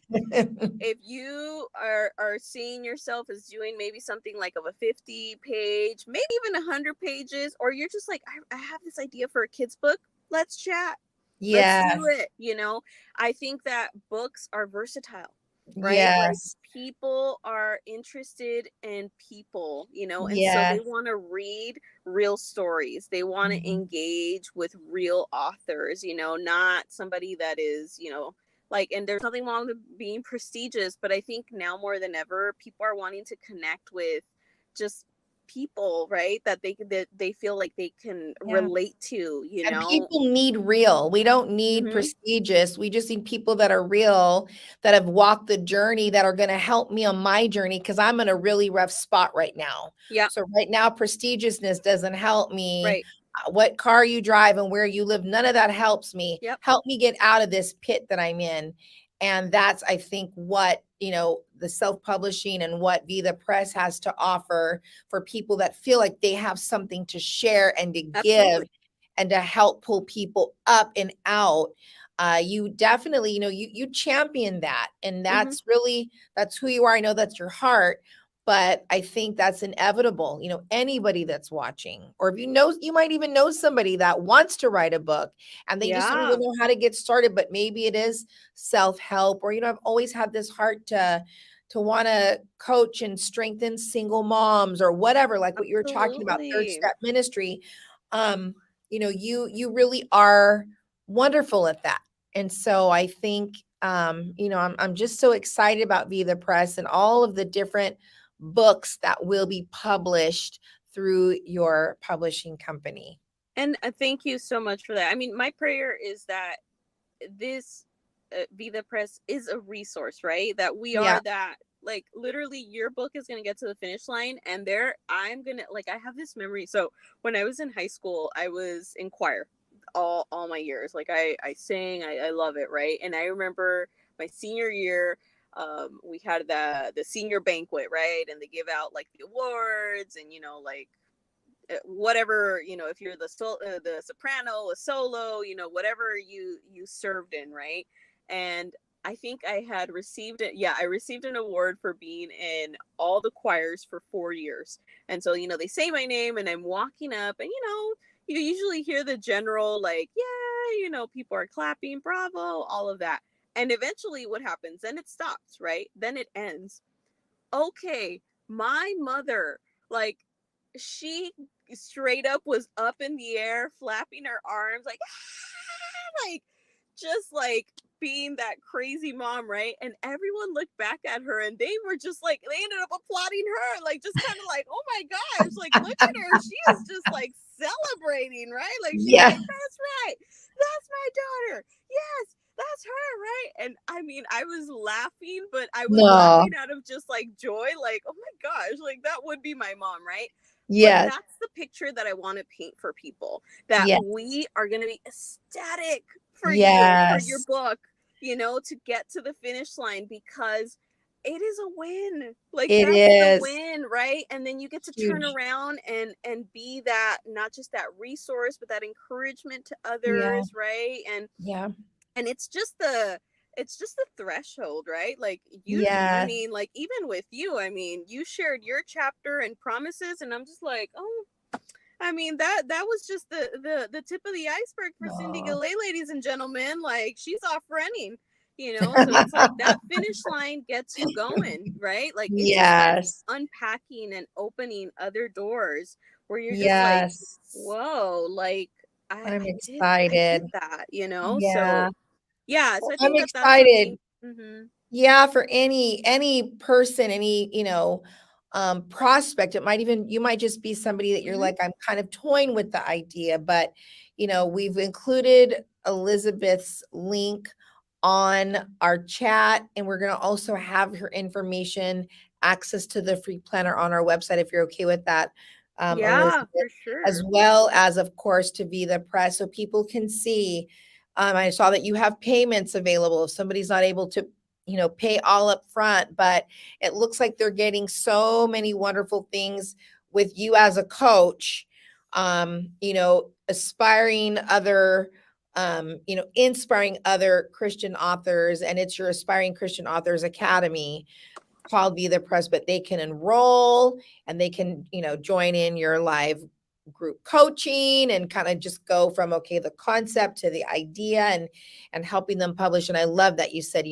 If you are seeing yourself as doing maybe something like of a 50-page, maybe even 100 pages, or you're just like, I have this idea for a kid's book. Let's chat. Let's do it. You know, I think that books are versatile, right? Like people are interested in people, you know, and so they want to read real stories. They want to engage with real authors, you know, not somebody that is, you know, like, and there's nothing wrong with being prestigious, but I think now more than ever, people are wanting to connect with just people, right? That they feel like they can relate to, you know. And people need real. We don't need prestigious. We just need people that are real, that have walked the journey, that are going to help me on my journey, because I'm in a really rough spot right now. So right now, prestigiousness doesn't help me. What car you drive and where you live, none of that helps me. Help me get out of this pit that I'm in. And that's, I think, what, you know, the self-publishing and what Vida Press has to offer for people that feel like they have something to share and to give and to help pull people up and out. You definitely, you know, you champion that. And that's really, that's who you are. I know that's your heart. But I think that's inevitable. You know, anybody that's watching, or if you know, you might even know somebody that wants to write a book and they just don't even know how to get started, but maybe it is self-help, or, you know, I've always had this heart to want to coach and strengthen single moms or whatever, like what you were talking about, third step ministry. You know, you really are wonderful at that. And so I think, you know, I'm just so excited about Vida Press and all of the different books that will be published through your publishing company. And thank you so much for that. I mean, my prayer is that this Vida Press is a resource, right? That we are that, like, literally your book is going to get to the finish line, and there I'm going to, like, I have this memory. So when I was in high school, I was in choir all my years. Like I sang, I love it. Right. And I remember my senior year, we had the senior banquet, right? And they give out like the awards and, you know, like whatever, you know, if you're the soprano, a solo, you know, whatever you served in, right? And I think I had received it. Yeah, I received an award for being in all the choirs for 4 years. And so, you know, they say my name and I'm walking up and, you know, you usually hear the general, like, yeah, you know, people are clapping, bravo, all of that. And eventually what happens? Then it stops, right? Then it ends. Okay, my mother, like, she straight up was up in the air, flapping her arms, like, like, just like being that crazy mom, right? And everyone looked back at her and they were just like, they ended up applauding her, like, just kind of like, oh my gosh, like, look at her. She is just like celebrating, right? Like, she's like, that's right. That's my daughter. Yes, that's her, right? And I mean, I was laughing, but I was laughing out of just like joy, like, oh my gosh, like that would be my mom, right? But that's the picture that I want to paint for people, that we are going to be ecstatic for you, for your book, you know, to get to the finish line, because it is a win. Like, that's the win, right? And then you get to turn around and be that, not just that resource, but that encouragement to others, right? And it's just the threshold, right? Like, you, I mean, like, even with you, I mean, you shared your chapter and promises, and I'm just like, oh, I mean, that was just the tip of the iceberg for Cyndi Galley, ladies and gentlemen. Like, she's off running, you know? So it's like that finish line gets you going, right? Like, it just starts unpacking and opening other doors where you're just like, whoa, like, I'm excited. I did that, you know? So yeah, so I think I'm excited. Yeah, for any person, any, prospect, it might even, you might just be somebody that you're Mhm. like, I'm kind of toying with the idea, but we've included Eizabeth's link on our chat, and we're going to also have her information, access to the free planner on our website, if you're okay with that, Yeah, Eizabeth, for as sure. well as, of course, to Vida Press, so people can see. I saw that you have payments available if somebody's not able to pay all up front, but it looks like they're getting so many wonderful things with you as a coach, aspiring other, inspiring other Christian authors. And it's your Aspiring Christian Authors Academy called Vida Press, but they can enroll and they can, join in your live group coaching and kind of just go from, okay, the concept to the idea and helping them publish. And I love that you said,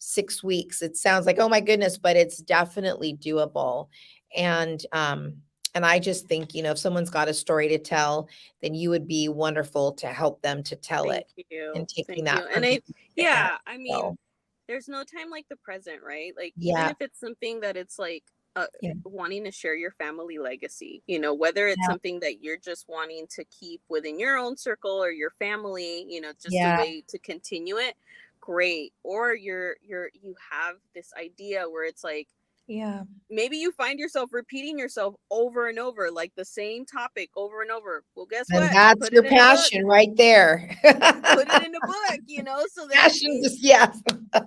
6 weeks. It sounds like, oh my goodness, but it's definitely doable. And I just think, if someone's got a story to tell, then you would be wonderful to help them to tell it Thank you. and taking Thank that you. from And I, beginning to end. yeah, I mean, So there's no time like the present, right? Like, even yeah, if it's something that it's like, yeah, wanting to share your family legacy, whether it's yeah, something that you're just wanting to keep within your own circle or your family, just a yeah, way to continue it, great. Or you have this idea where it's like, yeah. maybe you find yourself repeating yourself over and over, like the same topic over and over. Well, guess And what? that's Put your it in a book. passion right there. Put it in a book, so that Passion, just yes.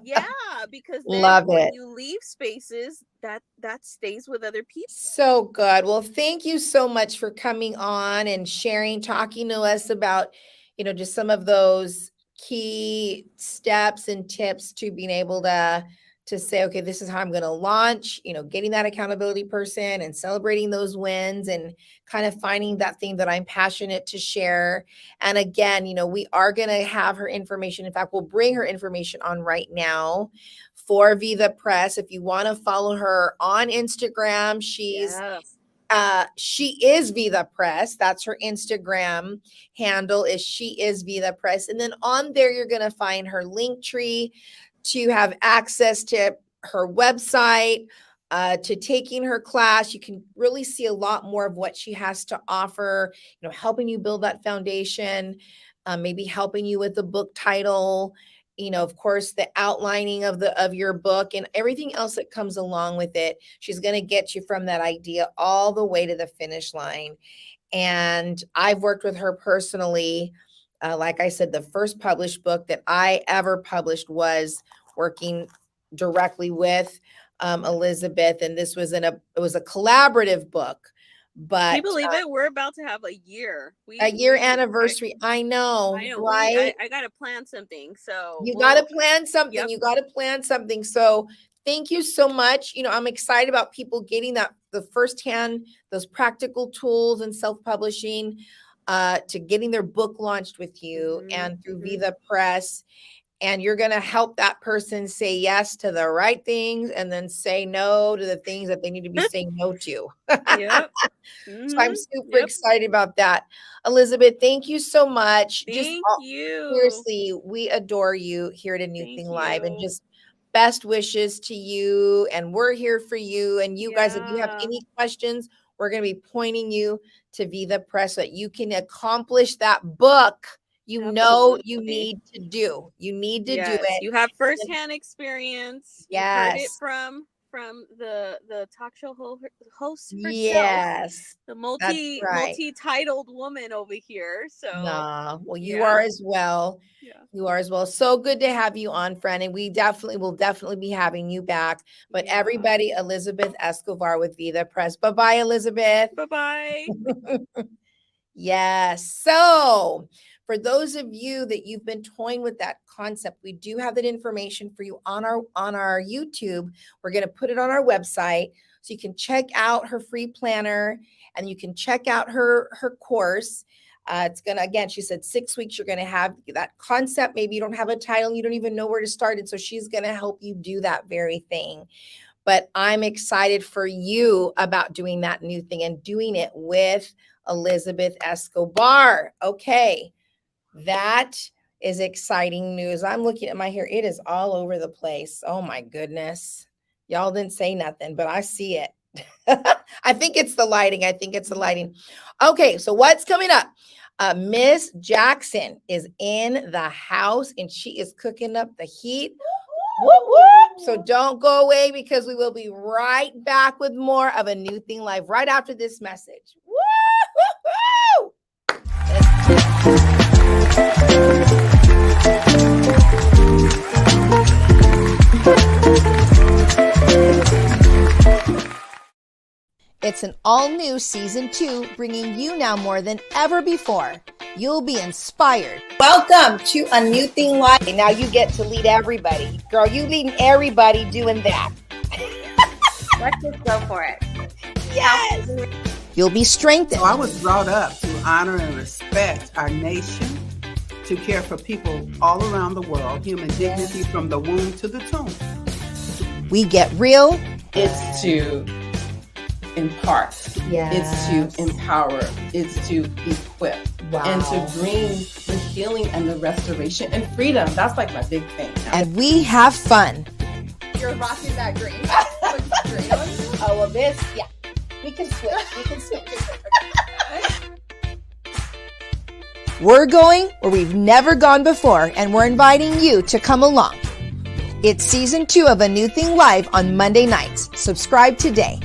yeah, because then Love when it. you leave spaces, that stays with other people. So good. Well, thank you so much for coming on and sharing, talking to us about, just some of those key steps and tips to being able to say, okay, this is how I'm going to launch, getting that accountability person and celebrating those wins and kind of finding that thing that I'm passionate to share. And again, we are going to have her information. In fact, we'll bring her information on right now for Vida Press. If you want to follow her on Instagram, Yes. she is Vida Press. That's her Instagram handle, is She Is Vida Press. And then on there, you're going to find her link tree to have access to her website, to taking her class. You can really see a lot more of what she has to offer, helping you build that foundation, maybe helping you with the book title, of course, the outlining of your book and everything else that comes along with it. She's going to get you from that idea all the way to the finish line. And I've worked with her personally. Like I said, the first published book that I ever published was working directly with Eizabeth, and this was it was a collaborative book, Can you but believe it? We're about to have a year. a year I anniversary. I know, know right? I gotta plan something. So You got to we'll plan something. yep. You got to plan something. So thank you so much. I'm excited about people getting the firsthand, those practical tools and self-publishing, to getting their book launched with you and through Mhm. Vida Press. And you're going to help that person say yes to the right things and then say no to the things that they need to be saying no to. Yep. So I'm super Yep. excited about that. Eizabeth, thank you so much. Just Thank you. seriously, we adore you here at A New Thing Thank Live, and you. just best wishes to you. And we're here for you. And you guys, if you have Yeah. any questions, we're going to be pointing you to Vida Press so that you can accomplish that book you Absolutely. need to do. You need to do Yes, it. you have And firsthand experience. You've heard it yes. from the talk show host herself, Yes. the That's right. multi-titled woman over here. So, Nah, well, you yeah. are as well. Yeah. You are as well. So good to have you on, friend. And we definitely will definitely be having you back. But Yeah. everybody, Eizabeth Escobar with Vida Press. Bye-bye, Eizabeth. Bye-bye. Yes. So, for those of you that you've been toying with that concept, we do have that information for you on our YouTube. We're going to put it on our website so you can check out her free planner and you can check out her course. It's gonna, again, she said 6 weeks. You're gonna have that concept. Maybe you don't have a title, you don't even know where to start, and so she's gonna help you do that very thing. But I'm excited for you about doing that new thing and doing it with Eizabeth Escobar. Okay, that is exciting news. I'm looking at my hair. It is all over the place. Oh my goodness. Y'all didn't say nothing, but I see it. I think it's the lighting. Okay, so what's coming up? Miss Jackson is in the house and she is cooking up the heat. Whoop, whoop. So don't go away because we will be right back with more of A New Thing Live right after this message. Woo, woo, woo. It's an all-new season 2, bringing you now more than ever before. You'll be inspired. Welcome to A New Thing Live. Now you get to lead everybody. Girl, you leading everybody doing that. Let's just go for it. Yes. You'll be strengthened. So I was brought up to honor and respect our nation, to care for people all around the world, human dignity from the womb to the tomb. We get real. It's to impart. It's to empower. It's to equip. Wow. And to bring the healing and the restoration and freedom. That's like my big thing. And we have fun. You're rocking that green. Oh, well, this, yeah. We can switch. We're going where we've never gone before, and we're inviting you to come along. It's season 2 of A New Thing Live on Monday nights. Subscribe today.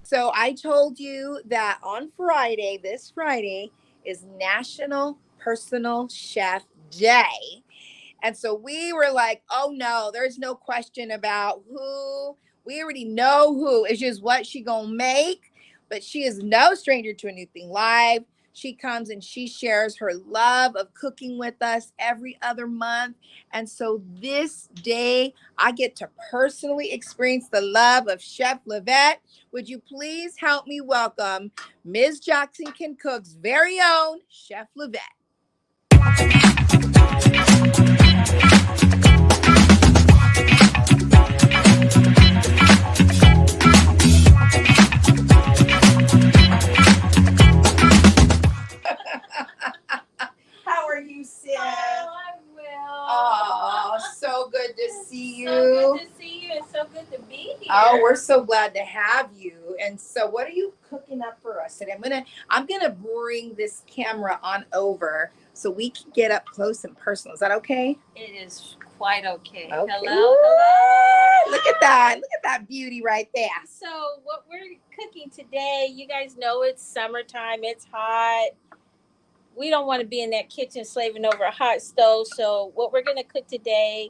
So I told you that on Friday, this Friday, is National Personal Chef Day. And so we were like, oh no, there's no question about who. We already know who. It's just what she gonna make. But she is no stranger to A New Thing Live. She comes and she shares her love of cooking with us every other month. And so this day, I get to personally experience the love of Chef Lavette. Would you please help me welcome Ms. Jackson Can Cook's very own Chef Lavette. How are you, sis? Oh, I'm well. Oh, so good to see you. So good to see you and so good to be here. Oh, we're so glad to have you. And so what are you cooking up for us today? I'm gonna bring this camera on over so we can get up close and personal. Is that okay? It is quite okay. Okay. Hello. Look at that. Look at that beauty right there. So what we're cooking today, you guys know it's summertime. It's hot. We don't want to be in that kitchen slaving over a hot stove. So what we're going to cook today,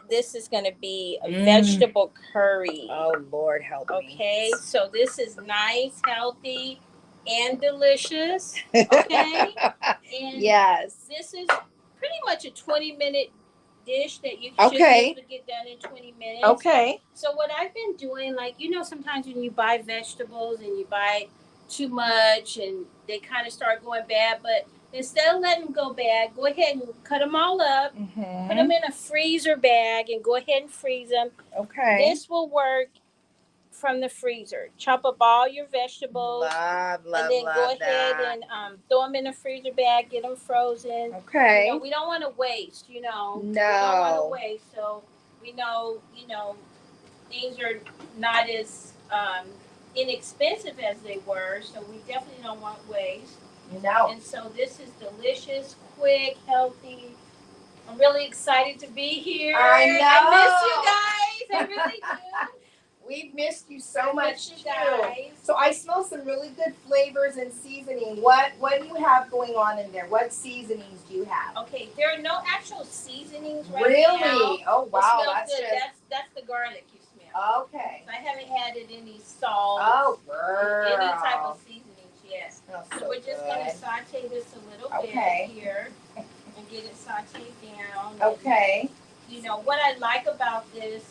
this is going to be a vegetable curry. Oh, Lord, help me. Okay, so this is nice, healthy, and delicious. Okay? And yes. this is pretty much a 20-minute dish that you should be able to get done in 20 minutes. Okay. So what I've been doing, sometimes when you buy vegetables and you buy too much and they kind of start going bad, but instead of letting them go bad, go ahead and cut them all up, put them in a freezer bag and go ahead and freeze them. Okay. This will work from the freezer. Chop up all your vegetables Love and then go ahead and throw them in a freezer bag, get them frozen. Okay. We don't want to waste, No. We don't want to waste. So we know, things are not as inexpensive as they were. So we definitely don't want waste. No. And so this is delicious, quick, healthy. I'm really excited to be here. I know. I miss you guys. I really do. We've missed you so much you too. guys. So I smell some really good flavors and seasoning. What do you have going on in there? What seasonings do you have? Okay, there are no actual seasonings right Really? now. Oh wow, It smells that's good. just That's the garlic you smell. okay. I haven't had it in these salts. Oh girl. Any type of seasonings yet. Smells So so we're just good. gonna saute this a little Okay. bit here and get it sauteed down. Okay. And, what I like about this,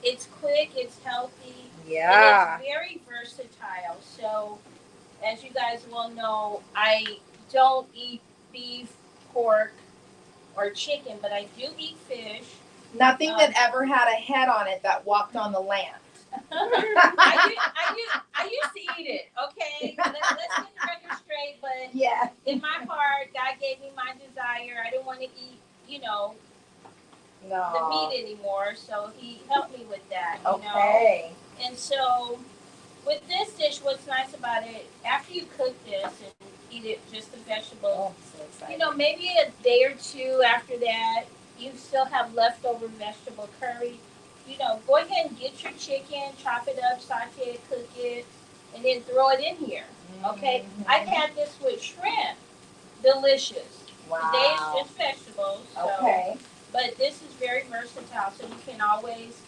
it's quick, it's healthy. Yeah. And it's very versatile. So, as you guys well know, I don't eat beef, pork, or chicken, but I do eat fish. Nothing that ever had a head on it that walked on the land. I used to eat it, okay? Let's get the record straight. pray, but Yeah. in my heart, God gave me my desire. I didn't want to eat, the meat anymore, so He helped me with that. Okay. And so, with this dish, what's nice about it, after you cook this and eat it just the vegetables, Oh, so excited. maybe a day or two after that, you still have leftover vegetable curry. Go ahead and get your chicken, chop it up, saute it, cook it, and then throw it in here. Okay? I had this with shrimp. Delicious. Wow. Today is just vegetables. So, Okay. but this is very versatile, so you can always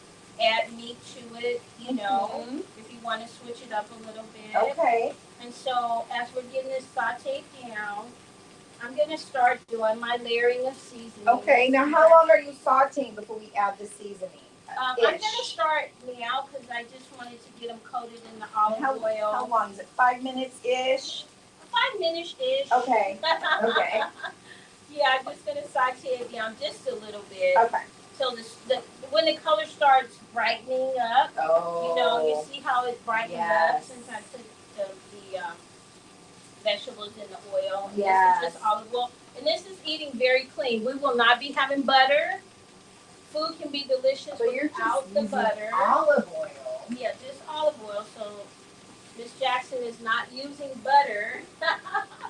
add meat to it, if you want to switch it up a little bit. Okay. And so as we're getting this sauteed down, I'm going to start doing my layering of seasoning. Okay. Now, how long are you sauteing before we add the seasoning? I'm going to start now because I just wanted to get them coated in the olive oil. How long is it? 5 minutes-ish? 5 minutes-ish. Okay. Okay. Yeah, I'm just going to saute it down just a little bit. Okay. So when the color starts brightening up, Oh. you see how it's brightening up since I took the vegetables in the oil. And Yes. This is just olive oil. And this is eating very clean. We will not be having butter. Food can be delicious without the butter. Olive oil. Yeah, just olive oil. So Miss Jackson is not using butter.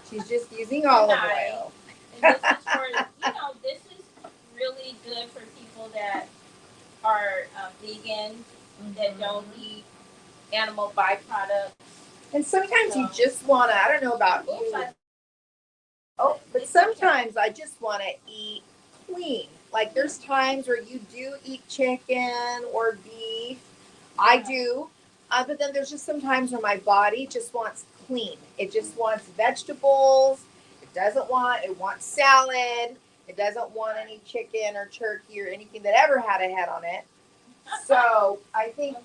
She's just using olive oil. And this is for, this is really good for people that are vegan, that don't eat animal byproducts. And sometimes you just want to, I don't know about you. But sometimes I just want to eat clean. Like there's times where you do eat chicken or beef. I do. But then there's just some times where my body just wants clean. It just wants vegetables. It wants salad. It doesn't want any chicken or turkey or anything that ever had a head on it. So I think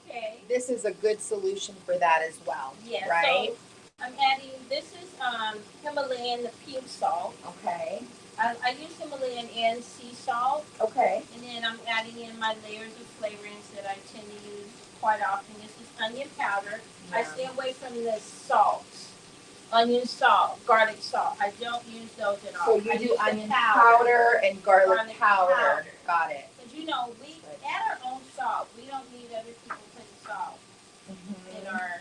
this is a good solution for that as well. Yeah, right? So I'm adding, this is Himalayan, the pink salt. Okay. I use Himalayan and sea salt. Okay. And then I'm adding in my layers of flavorings that I tend to use quite often. This is onion powder. Yeah. I stay away from the salts. Onion salt, garlic salt. I don't use those at all. So you do onion powder and garlic powder. Got it. Because we add our own salt. We don't need other people putting salt in our,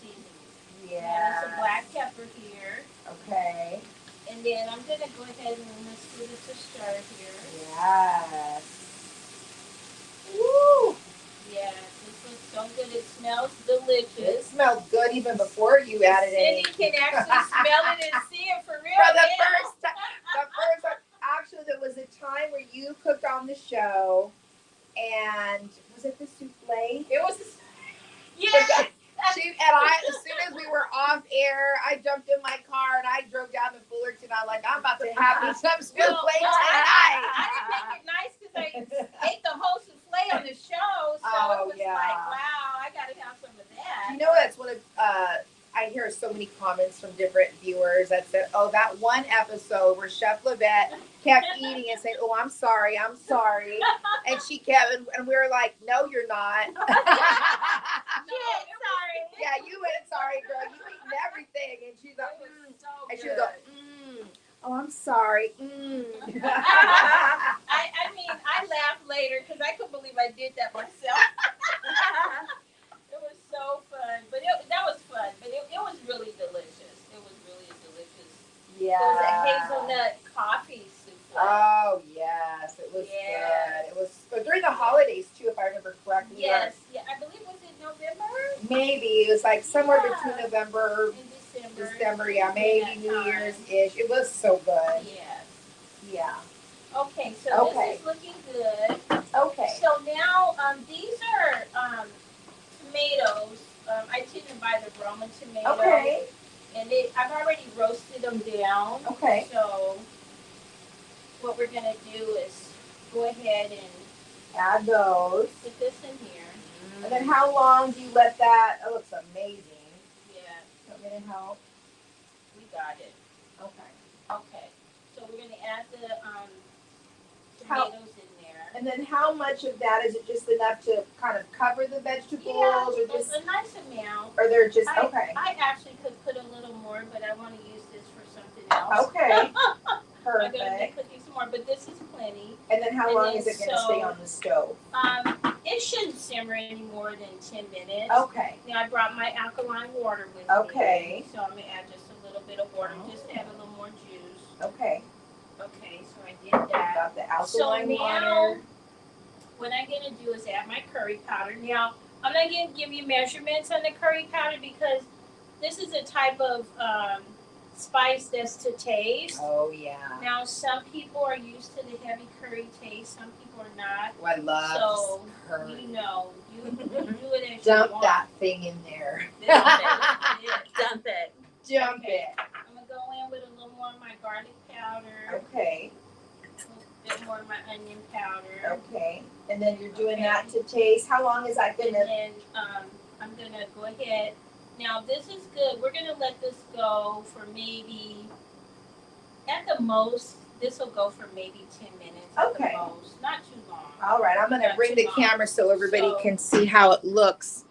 seasonings. Yeah. Add some black pepper here. Okay. And then I'm gonna go ahead and let's give this a stir here. Yes. Woo! Yeah, this looks so good. It smells delicious. It smelled good even before you added it. Cyndi can actually smell it and see it for real. For the first time. Actually, there was a time where you cooked on the show, and was it the souffle? It was. Yes. As soon as we were off air, I jumped in my car and I drove down to Fullerton. I'm like, I'm about to have me some souffle tonight. I didn't make it nice because I ate the whole souffle on the show, so it was like, wow, I got to have some of that. You know, that's one of I hear so many comments from different viewers that said, "Oh, that one episode where Chef Lavette kept eating and saying, 'Oh, I'm sorry,' and she kept, and we were like, 'No, you're not.'" No, sorry. Yeah, you ain't sorry, girl. You eating everything, and she's like, and she would go, "Oh, I'm sorry." I mean, I laughed later because I couldn't believe I did that myself. It was so fun, but that was fun. But it was really delicious. It was really delicious. Yeah. It was a hazelnut coffee souffle. Oh yes, it was good. It was during the holidays too, if I remember correctly. Yes, I believe was it November? Maybe it was like somewhere between November and December. Yeah, maybe New Year's ish. It was so good. Yes. Yeah. Okay, so this is looking good. Okay. So now these are tomatoes. I didn't buy the Roman tomatoes. Okay. And I've already roasted them down. Okay. So what we're gonna do is go ahead and add those. put this in here. And then how long do you let that? It looks amazing. Yeah. Want me to help? We got it. Okay. Okay. So we're gonna add the tomatoes in there. And then how much of that is it just enough to kind of cover the vegetables, Yeah, or it's just a nice amount. or they're just I actually could put a little more, but I want to use this for something else. Okay. I'm going to Perfect. be cooking some more, but this is plenty. And then how And long then is it going to stay on the stove? It shouldn't simmer any more than 10 minutes. Okay. Now I brought my alkaline water with me. Okay. So I'm going to add just a little bit of water, just to have a little more juice. Okay. Okay, so I did that. Got the alkaline So water. now, what I'm going to do is add my curry powder. Now, I'm not going to give you measurements on the curry powder because this is a type of spice that's to taste. Oh, yeah. Now, some people are used to the heavy curry taste. Some people are not. Oh, I love So, curry. you know, you do it as Dump you want. that thing in there. Dump it. Dump it. Dump Okay. it. I'm going to go in with a little more of my garlic powder. Okay. A bit more of my onion powder. Okay. And then you're doing Okay. that to taste. How long is that going And to? then I'm going to go ahead. Now, this is good. We're going to let this go for maybe, at the most, this will go for maybe 10 minutes. Okay. At the most. Not too long. All right. I'm going to Not bring too the long. camera so everybody So- can see how it looks.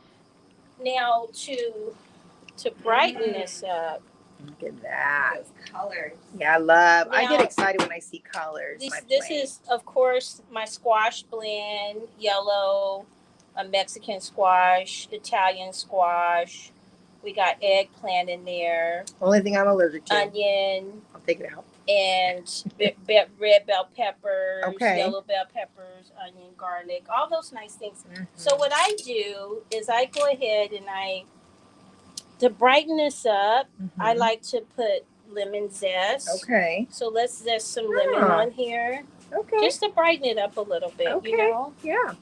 Now, to brighten this up, Look at that. Those colors. Yeah, I get Now- excited when I see colors. this is, of course, my squash blend, yellow, a Mexican squash, Italian squash. We got eggplant in there, only thing I'm allergic to. onion, I'll take it out. and red bell peppers, Okay. yellow bell peppers, onion, garlic, all those nice things. Mhm. So what I do is I go ahead and to brighten this up, I Mhm. like to put lemon zest. Okay. So let's zest some lemon Ah. on here, Okay. just to brighten it up a little bit, Okay. you know? Yeah.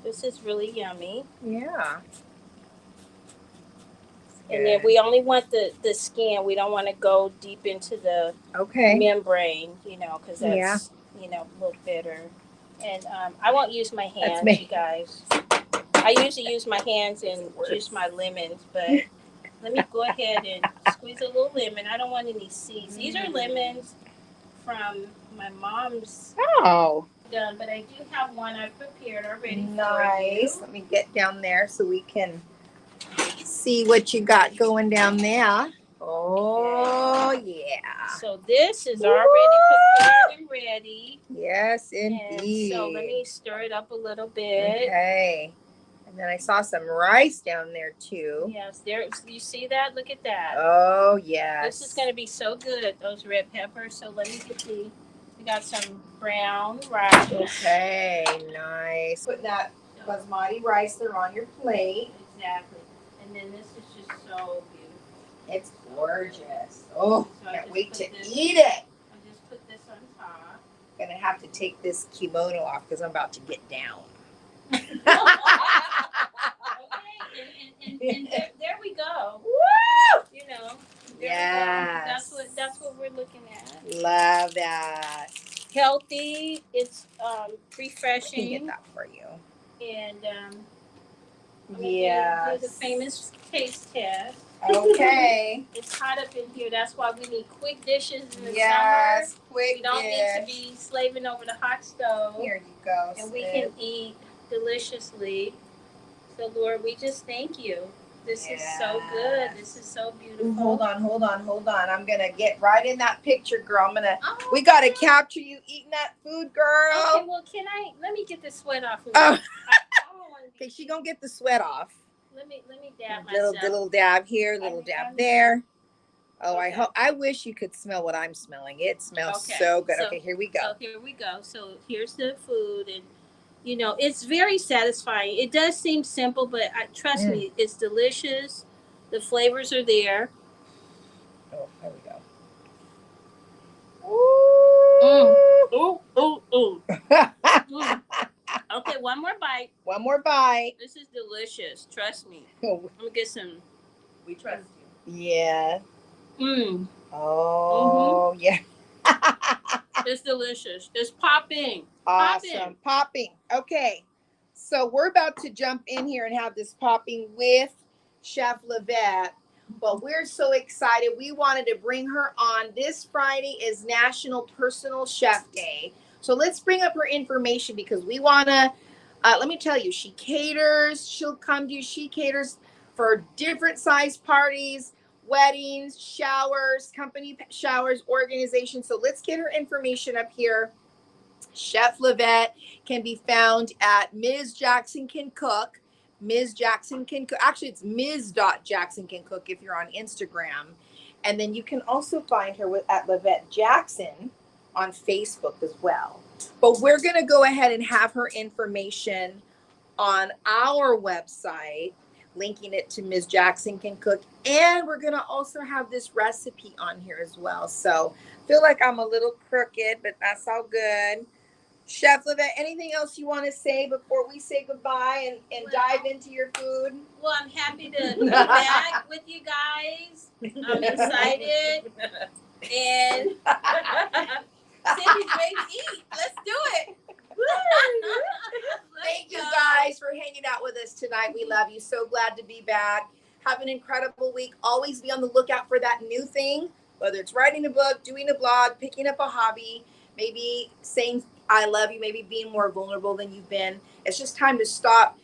This is really yummy. Yeah. And then we only want the skin. We don't want to go deep into the Okay. membrane, you know, because that's, Yeah. you know, a little bitter. And I won't use my hands, me. you guys. I usually use my hands and juice my lemons, but let me go ahead and squeeze a little lemon. I don't want any seeds. These are lemons from my mom's Oh, done, but I do have one I prepared already nice. for Let me get down there so we can see what you got going down there. Oh, yeah. you. So this is already prepared and ready. Yes, And indeed. so let me stir it up a little bit. Okay. And then I saw some rice down there too. Yes, there. You see that? Look at that. Oh, yes. This is going to be so good. Those red peppers. So let me get the. We got some brown rice. Okay, nice. Put that basmati rice there on your plate. Exactly. And then this is just so beautiful. It's gorgeous. Oh, So I can't just wait put to this- eat it. I just put this on top. Gonna have to take this kimono off because I'm about to get down. Okay, and there we go. Woo! You know. There Yes. we go. That's what we're looking at. Love that. Healthy. It's I can refreshing. get that for you. And I'm gonna do Yes. the famous taste test. Okay. It's hot up in here. That's why we need quick dishes in the Yes. summer. Quick We don't need to dish. be slaving over the hot stove. Here you go. And we sis. can eat deliciously. So Lord, we just thank you. This is so good. This is so beautiful. Ooh, hold on. I'm gonna get right in that picture, girl. Oh, We gotta capture you eating that food, girl. okay, well, let me get the sweat off of me. Oh. I don't wanna be- Okay, she gonna get the sweat off. Let me dab Little myself. dab here, little dab there. Oh, Okay. I wish you could smell what I'm smelling. It smells Okay, so good. so- Okay, here we go. So here we go. So here's the food, and you know it's very satisfying. It does seem simple, but trust me, it's delicious. The flavors are there. Oh, there we go. Ooh, ooh, ooh. Okay, one more bite. One more bite. This is delicious. Trust me. Oh, Let me get some. We trust you. yeah. Mmm. Oh, yeah. It's delicious. It's popping. Awesome. Popping. Okay. So we're about to jump in here and have this popping with Chef Lavette. But we're so excited. We wanted to bring her on. This Friday is National Personal Chef Day. So let's bring up her information because we want to, let me tell you, she caters. She'll come to you. She caters for different size parties. weddings, showers, company showers, organization. So let's get her information up here. Chef Lavette can be found at Ms. Jackson Can Cook. Ms. Jackson Can Cook. Actually, it's Ms.Jackson Can Cook if you're on Instagram. And then you can also find her at Lavette Jackson on Facebook as well. But we're going to go ahead and have her information on our website, linking it to Ms. Jackson Can Cook. And we're going to also have this recipe on here as well. So I feel like I'm a little crooked, but that's all good. Chef Lavette, anything else you want to say before we say goodbye and dive into your food? Well, I'm happy to be back with you guys. I'm excited. And Cindy's ready to eat. Let's do it. Thank you guys for hanging out with us tonight. We love you. So glad to be back. Have an incredible week. Always be on the lookout for that new thing, whether it's writing a book, doing a blog, picking up a hobby, maybe saying I love you, maybe being more vulnerable than you've been. It's just time to stop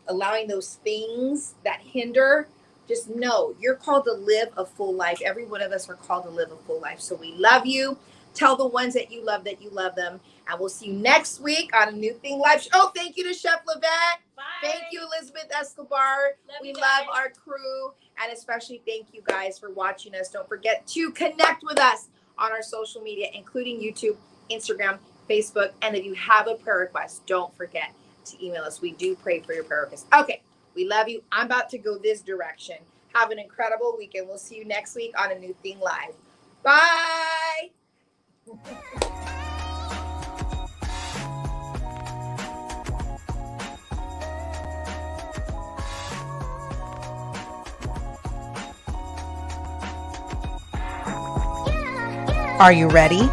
allowing those things that hinder. Just know you're called to live a full life. Every one of us are called to live a full life. So we love you. Tell the ones that you love them. And we'll see you next week on a New Thing Live show. Oh, thank you to Chef Lavette. Bye. Thank you, Eizabeth Escobar. We love our crew. And especially thank you guys for watching us. Don't forget to connect with us on our social media, including YouTube, Instagram, Facebook. And if you have a prayer request, don't forget to email us. We do pray for your prayer requests. Okay, we love you. I'm about to go this direction. Have an incredible weekend. We'll see you next week on a New Thing Live. Bye. Are you ready?